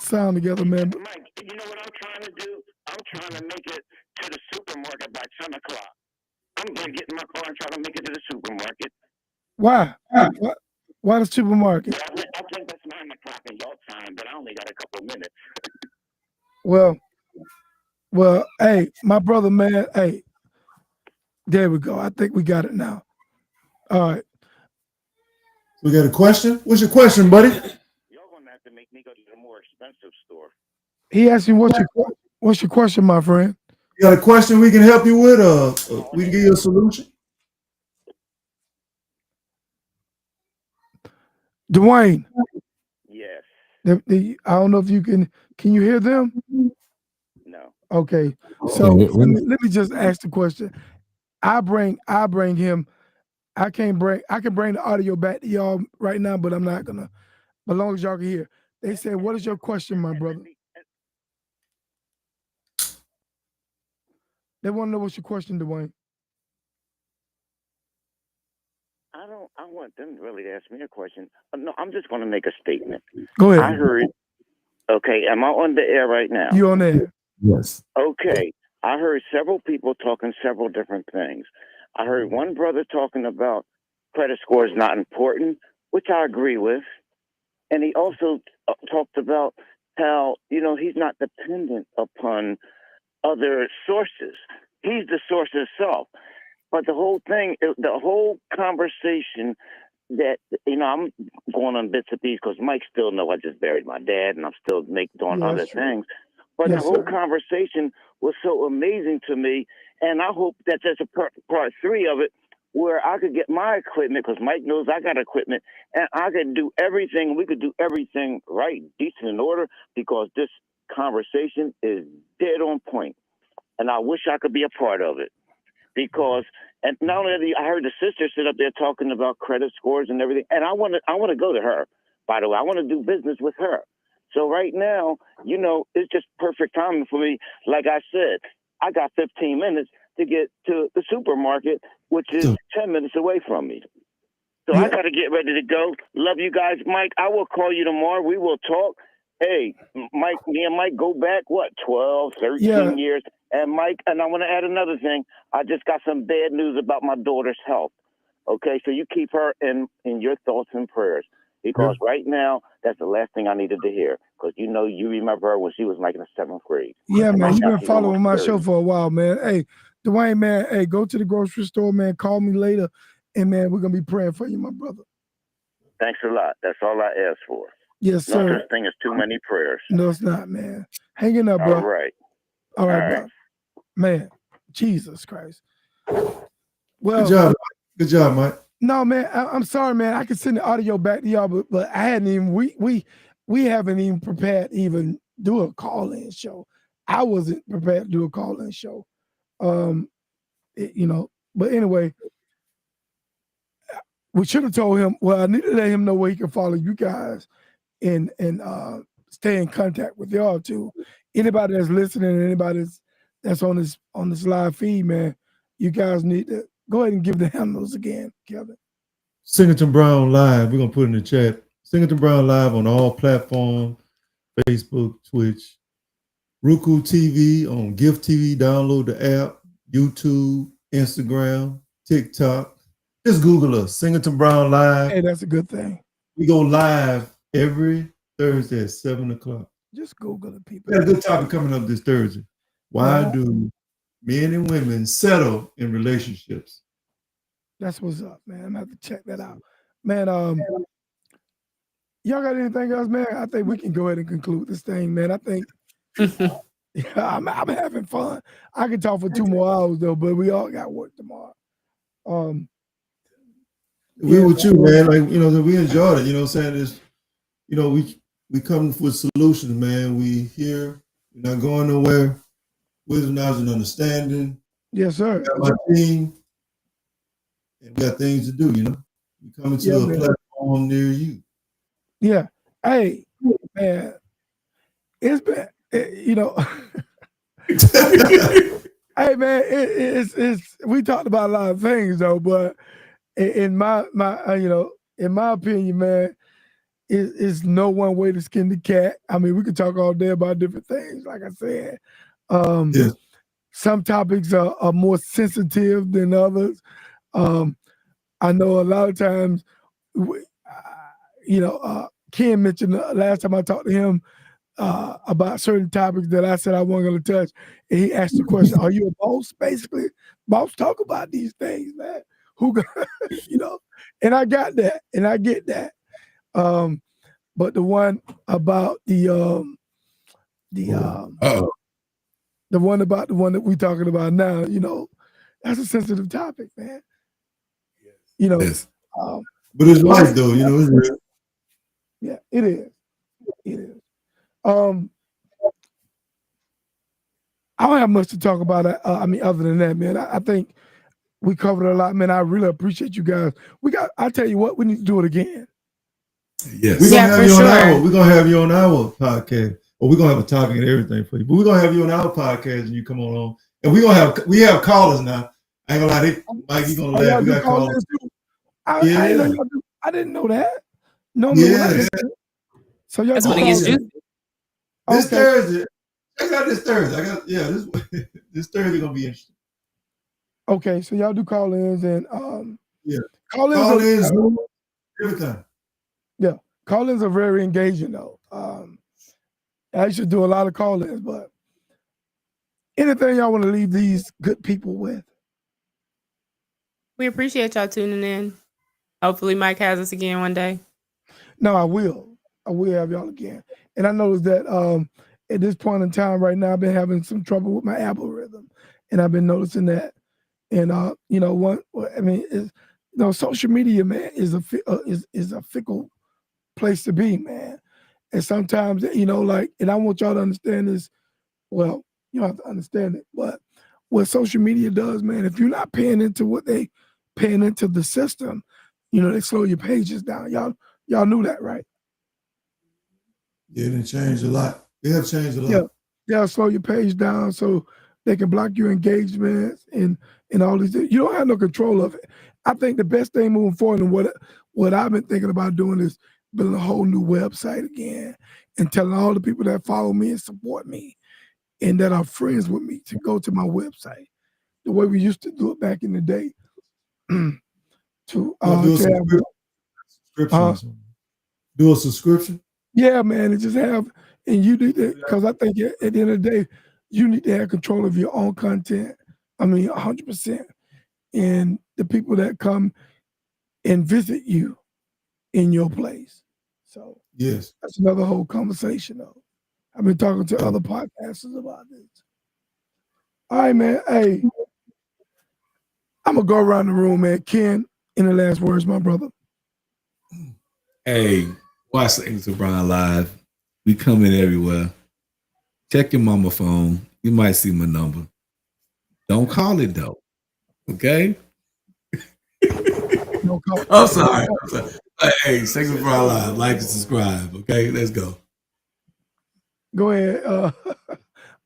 sound together, man. Mike, you know what I'm trying to do? I'm trying to make it to the supermarket by 10 o'clock. I'm going to get in my car and try to make it to the supermarket. Why? Why the supermarket? Yeah, I think that's 9 o'clock in your time, but I only got a couple minutes. Well, hey, my brother, man, hey, there we go. I think we got it now. All right. We got a question? What's your question, buddy? Y'all going to have to make me go to the more expensive store. He asked you, what's your question, my friend? You got a question we can help you with, or we can give you a solution? Dwayne. Yes. I don't know if you can you hear them? No. Okay. So let me just ask the question. I bring him. I can bring the audio back to y'all right now, but I'm not gonna. But as long as y'all can hear. They said, what is your question, my brother? They want to know what's your question, Dwayne. I want them really to ask me a question. No, I'm just going to make a statement. Go ahead. I heard. Okay, am I on the air right now? You on there? Yes. Okay, I heard several people talking several different things. I heard one brother talking about credit score is not important, which I agree with. And he also talked about how, he's not dependent upon other sources. He's the source itself. But the whole thing, the whole conversation that, I'm going on bits and pieces because Mike still know I just buried my dad and I'm still doing other things. But the whole conversation was so amazing to me. And I hope that there's a part 3 of it where I could get my equipment, because Mike knows I got equipment, and I could do everything. We could do everything right, decent, in order, because this conversation is dead on point. And I wish I could be a part of it. Because, and not only I heard the sister sit up there talking about credit scores and everything, and I want to go to her. By the way, I want to do business with her. So right now, it's just perfect timing for me. Like I said, I got 15 minutes to get to the supermarket, which is 10 minutes away from me. So I got to get ready to go. Love you guys, Mike. I will call you tomorrow. We will talk. Hey, Mike, me and Mike go back, 12, 13 years. And Mike, and I want to add another thing. I just got some bad news about my daughter's health. Okay, so you keep her in your thoughts and prayers. Because right now, that's the last thing I needed to hear. Because you remember her when she was like in the 7th grade. Yeah, man, you've been following my show for a while, man. Hey, Dwayne, man, hey, go to the grocery store, man. Call me later. And, man, we're going to be praying for you, my brother. Thanks a lot. That's all I asked for. Yes, sir. No such thing as too many prayers. No, it's not, man. Hanging up, bro. All right. All right, bro. Man, Jesus Christ. Well, good job, Mike. No, man, I'm sorry, man. I can send the audio back to y'all, but I hadn't even, we haven't even prepared to even do a call-in show. I wasn't prepared to do a call-in show. But anyway, we should have told him, well, I need to let him know where he can follow you guys and stay in contact with y'all too. Anybody that's listening, anybody that's on this live feed, man, you guys need to go ahead and give the handles again, Kevin. Singleton Brown Live. We're going to put in the chat. Singleton Brown Live on all platforms, Facebook, Twitch, Roku TV, on Gift TV. Download the app, YouTube, Instagram, TikTok. Just Google us, Singleton Brown Live. Hey, that's a good thing. We go live every Thursday at 7 o'clock. Just Google it, people. We got a good topic coming up this Thursday. Why do men and women settle in relationships? That's what's up, man. I'm gonna have to check that out. Man, y'all got anything else, man? I think we can go ahead and conclude this thing, man. I think I'm having fun. I can talk for 2 more hours though, but we all got work tomorrow. We with you, man. Like, we enjoyed it. You know what I'm saying? It's, we come with solutions, man. We here, we're not going nowhere. Wisdom, knowledge, and understanding. Yes, sir. We got my team, and we got things to do, We coming to a platform near you. Yeah. Hey, man, it's been, hey, man, it's we talked about a lot of things though, but in my opinion, man, it's no one way to skin the cat. I mean, we could talk all day about different things, like I said. Some topics are more sensitive than others. I know a lot of times, Ken mentioned last time I talked to him about certain topics that I said I wasn't going to touch. And he asked the question, are you a boss? Basically, boss, talk about these things, man. And I got that, and I get that. But the one about the one that we're talking about now, that's a sensitive topic, man. Yes. But it's life, though, it's real. Yeah, it is. It is. I don't have much to talk about. Other than that, man, I think we covered a lot, man. I really appreciate you guys. I tell you what, we need to do it again. Yes. We're gonna have you on our podcast. Or we're gonna have a topic and everything for you. But we're gonna have you on our podcast and you come on. And we have callers now. I ain't gonna lie, Mike, you gonna laugh. We got callers. I didn't know that. No, so y'all that's when it gets juicy. This Thursday. I got this Thursday. This Thursday gonna be interesting. Okay, so y'all do call-ins and call-ins everything. Yeah, call-ins are very engaging though. I should do a lot of call-ins, but Anything y'all want to leave these good people with? We appreciate y'all tuning in. Hopefully, Mike has us again one day. No, I will. I will have y'all again. And I noticed that at this point in time right now, I've been having some trouble with my algorithm, and I've been noticing that. And social media, man, is a fickle place to be, man. And sometimes, and I want y'all to understand this. Well, you don't have to understand it, but what social media does, man, if you're not paying into the system, they slow your pages down. Y'all knew that, right? Yeah, it didn't change a lot. They have changed a lot. Yeah, they'll slow your page down so they can block your engagements and all these things. You don't have no control of it. I think the best thing moving forward, and what I've been thinking about doing, is building a whole new website again and telling all the people that follow me and support me and that are friends with me to go to my website the way we used to do it back in the day. Do a subscription. Yeah, man, and just have, and you need to, because I think at the end of the day, you need to have control of your own content. 100%. And the people that come and visit you in your place. So yes, that's another whole conversation, though. I've been talking to other podcasters about this. All right, man. Hey, I'm gonna go around the room, man. Ken, any last words, my brother? Hey, watch Singles to Brown live. We coming everywhere. Check your mama phone. You might see my number. Don't call it though. Okay? Don't call it. I'm sorry. Hey, Singles to Brown live. Like and subscribe. Okay, let's go. Go ahead,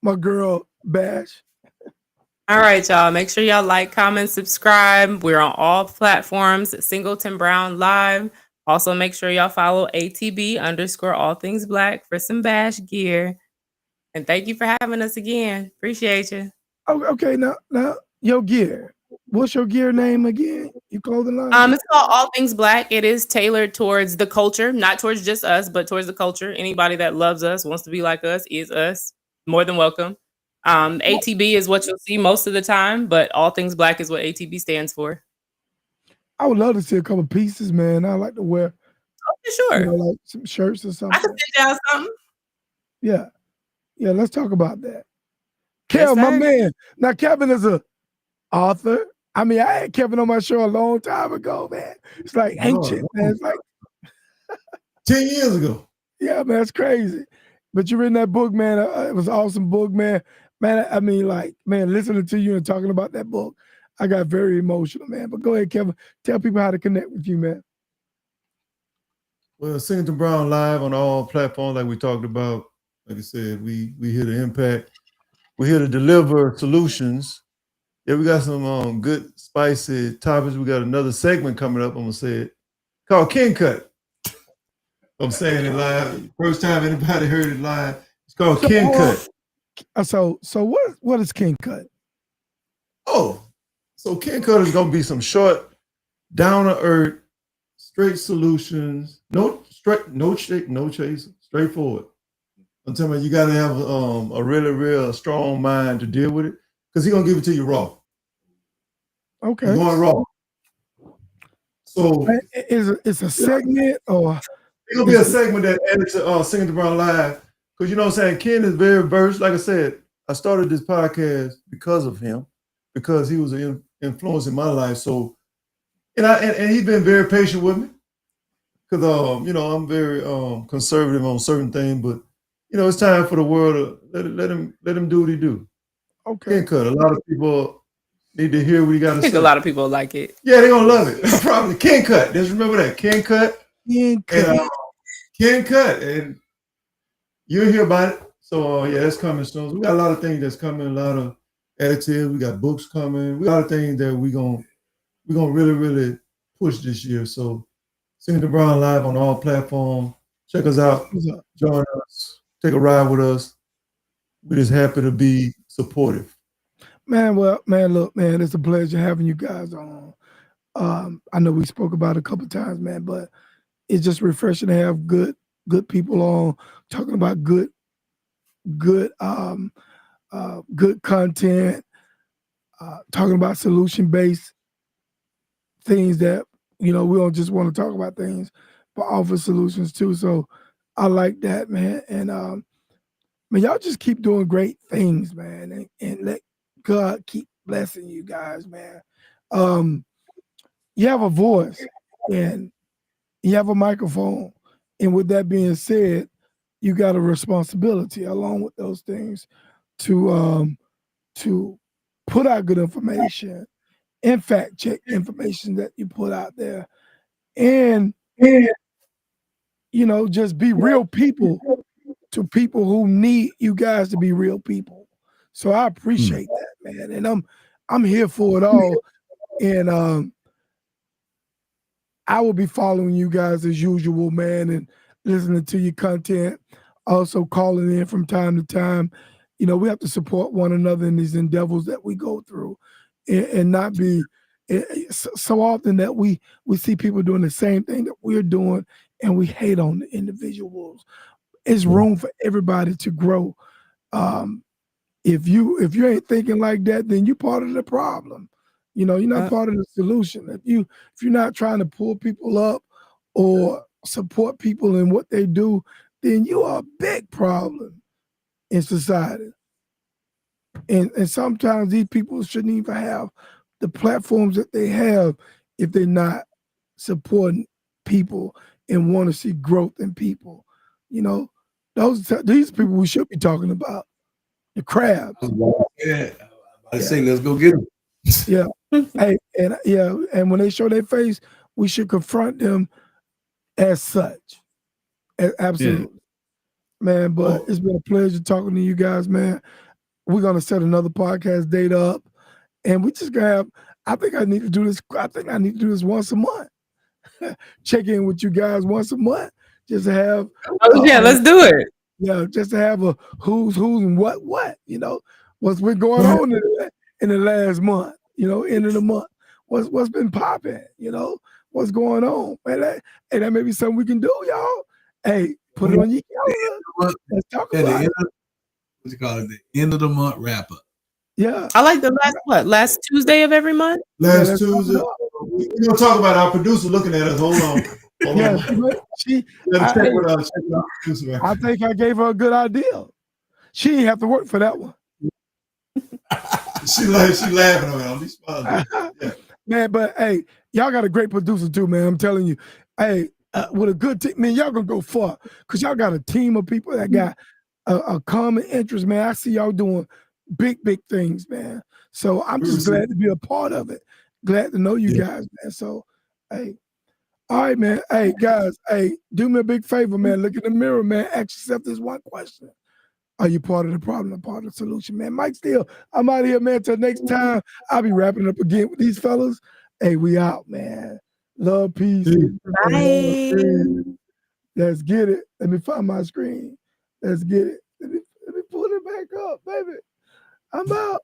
my girl Bash. All right, y'all. Make sure y'all like, comment, subscribe. We're on all platforms. Singleton Brown Live. Also, make sure y'all follow ATB_ all things black for some Bash gear. And thank you for having us again. Appreciate you. Oh, okay, now your gear. What's your gear name again? Your clothing line? It's called All Things Black. It is tailored towards the culture, not towards just us, but towards the culture. Anybody that loves us, wants to be like us, is us. More than welcome. ATB is what you'll see most of the time, but All Things Black is what ATB stands for. I would love to see a couple pieces, man. I like to wear, sure, like some shirts or something. I can send y'all something. Yeah, let's talk about that. Kevin, my man. Now, Kevin is a author. I had Kevin on my show a long time ago, man. It's like ancient, man. It's like 10 years ago. Yeah, man, it's crazy. But you read that book, man. It was an awesome book, man. Man, listening to you and talking about that book, I got very emotional, man. But go ahead, Kevin. Tell people how to connect with you, man. Well, Singleton Brown live on all platforms, like we talked about. Like I said, we here to impact. We're here to deliver solutions. Yeah, we got some good, spicy topics. We got another segment coming up. I'm gonna say it called King Cut. I'm saying it live. First time anybody heard it live. It's called King Cut. So what is King Cut? Oh, so King Cut is gonna be some short, down to earth, straight solutions. No shake, no chase, straightforward. I'm telling you, you gotta have a really, real strong mind to deal with it, because he's gonna give it to you raw. Okay. He's going raw. So it's a segment, or it'll be a segment that added to Singleton Brown Live, because you know what I'm saying. Ken is very versed. Like I said, I started this podcast because of him, because he was an influence in my life. So, and he's been very patient with me, because I'm very conservative on certain things, but it's time for the world to let him do what he do. Okay. King Cut. A lot of people need to hear what he got to say. I think a lot of people like it. Yeah, they're gonna love it. Probably King Cut. Just remember that King Cut. King Cut. King Cut, and you'll hear about it. So it's coming soon. So we got a lot of things that's coming. A lot of additives. We got books coming. We got a lot of things that we're gonna really, really push this year. So Singleton Brown Live on all platforms. Check us out. Join us. Take a ride with us. We're just happy to be supportive. Man, look, man, it's a pleasure having you guys on. I know we spoke about it a couple times, man, but it's just refreshing to have good people on talking about good good content, talking about solution-based things that, we don't just want to talk about things, but offer solutions too. So I like that, man. And man, y'all just keep doing great things, man, and let God keep blessing you guys, man. You have a voice and you have a microphone. And with that being said, you got a responsibility along with those things to put out good information and fact check information that you put out there. And just be real people to people who need you guys to be real people. So I appreciate that, man. And I'm here for it all. And I will be following you guys as usual, man, and listening to your content. Also calling in from time to time. We have to support one another in these endeavors that we go through, and not be so often that we see people doing the same thing that we're doing, and we hate on the individuals. It's room for everybody to grow. If you ain't thinking like that, then you're part of the problem. You're not part of the solution. If you're not trying to pull people up or support people in what they do, then you are a big problem in society. And sometimes these people shouldn't even have the platforms that they have if they're not supporting people and want to see growth in people. These people we should be talking about. The crabs. Yeah. I say, let's go get them. Yeah. Hey, and when they show their face, we should confront them as such. Absolutely. Yeah. Man, but it's been a pleasure talking to you guys, man. We're gonna set another podcast date up, and we just gonna have. I think I need to do this once a month. Check in with you guys once a month, just to have. Let's do it. Yeah, just to have a who's and what. What's been going on in the last month. End of the month. What's been popping? What's going on? Man, that may be something we can do, y'all. Hey, put it on your calendar. Let's talk about it. What you call it? The end of the month wrap up. Yeah. I like the last Tuesday of every month? Last Tuesday. We're gonna talk about our producer looking at us. Hold on. I think I gave her a good idea. She didn't have to work for that one. she laughing around. Yeah. Man, but hey, y'all got a great producer too, man. I'm telling you. Hey, with a good team, man, y'all gonna go far because y'all got a team of people that got a common interest, man. I see y'all doing big things, man. So I'm just glad to be a part of it. Glad to know you guys, man. So, hey. All right, man. Hey, guys. Hey, do me a big favor, man. Look in the mirror, man. Ask yourself this one question. Are you part of the problem or part of the solution, man? Mike Steele, I'm out of here, man. Till next time, I'll be wrapping up again with these fellas. Hey, we out, man. Love, peace. Bye. Let's get it. Let me find my screen. Let's get it. Let me pull it back up, baby. I'm out.